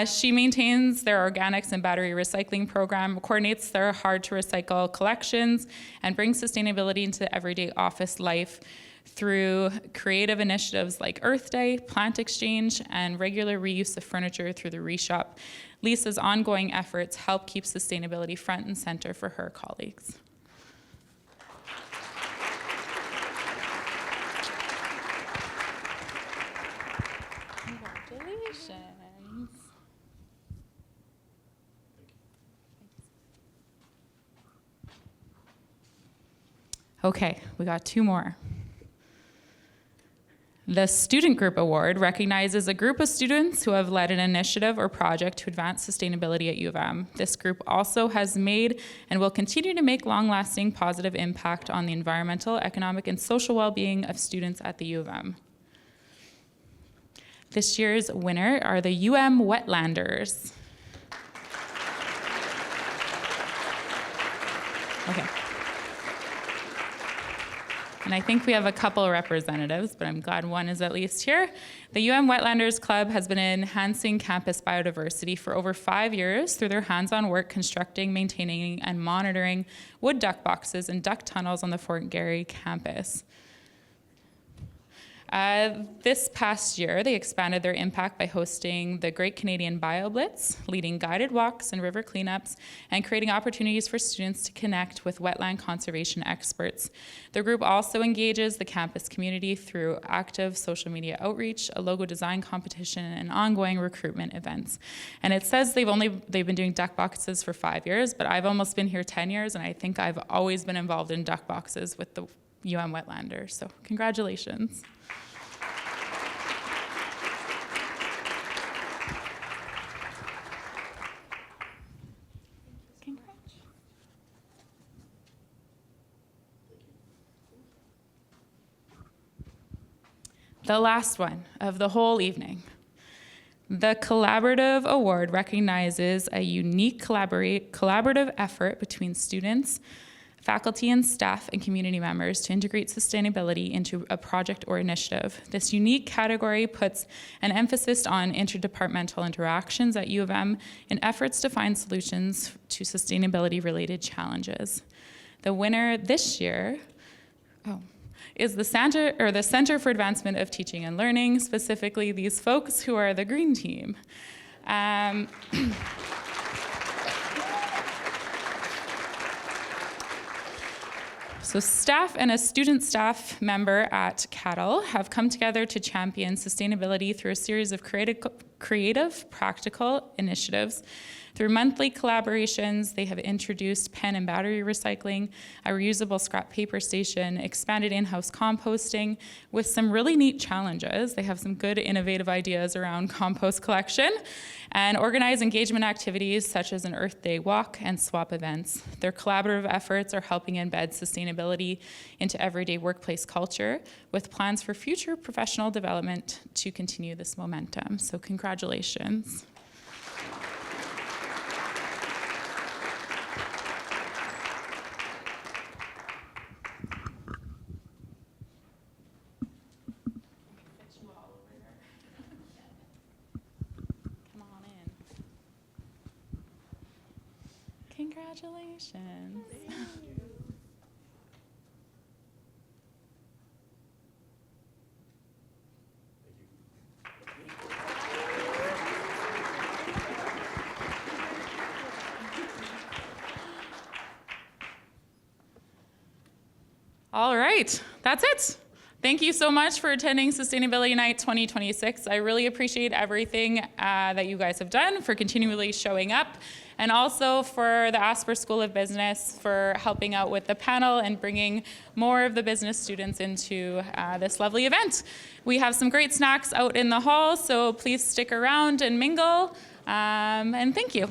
She maintains their organics and battery recycling program, coordinates their hard-to-recycle collections, and brings sustainability into everyday office life through creative initiatives like Earth Day, plant exchange, and regular reuse of furniture through the Reshop. Lisa's ongoing efforts help keep sustainability front and center for her colleagues. Congratulations. Okay, we got two more. The Student Group Award recognizes a group of students who have led an initiative or project to advance sustainability at U of M. This group also has made and will continue to make long-lasting positive impact on the environmental, economic, and social well-being of students at the U of M. This year's winner are the UM Wetlanders. Okay. And I think we have a couple representatives, but I'm glad one is at least here. The UM Wetlanders Club has been enhancing campus biodiversity for over 5 years through their hands-on work constructing, maintaining, and monitoring wood duck boxes and duck tunnels on the Fort Garry campus. This past year, they expanded their impact by hosting the Great Canadian BioBlitz, leading guided walks and river cleanups, and creating opportunities for students to connect with wetland conservation experts. The group also engages the campus community through active social media outreach, a logo design competition, and ongoing recruitment events. And it says they've been doing duck boxes for 5 years, but I've almost been here 10 years, and I think I've always been involved in duck boxes with the UM Wetlanders. So congratulations. the last one of the whole evening. The Collaborative Award recognizes a unique collaborative effort between students, faculty and staff, and community members to integrate sustainability into a project or initiative. This unique category puts an emphasis on interdepartmental interactions at U of M in efforts to find solutions to sustainability-related challenges. The winner this year is the Center for Advancement of Teaching and Learning, specifically these folks who are the green team. So staff and a student staff member at Cattle have come together to champion sustainability through a series of creative, practical initiatives. Through monthly collaborations, they have introduced pen and battery recycling, a reusable scrap paper station, expanded in-house composting with some really neat challenges. They have some good innovative ideas around compost collection and organize engagement activities such as an Earth Day walk and swap events. Their collaborative efforts are helping embed sustainability into everyday workplace culture with plans for future professional development to continue this momentum. So congratulations. Congratulations. All right, that's it. Thank you so much for attending Sustainability Night 2026. I really appreciate everything that you guys have done, for continually showing up, and also for the Asper School of Business for helping out with the panel and bringing more of the business students into this lovely event. We have some great snacks out in the hall, so please stick around and mingle, and thank you.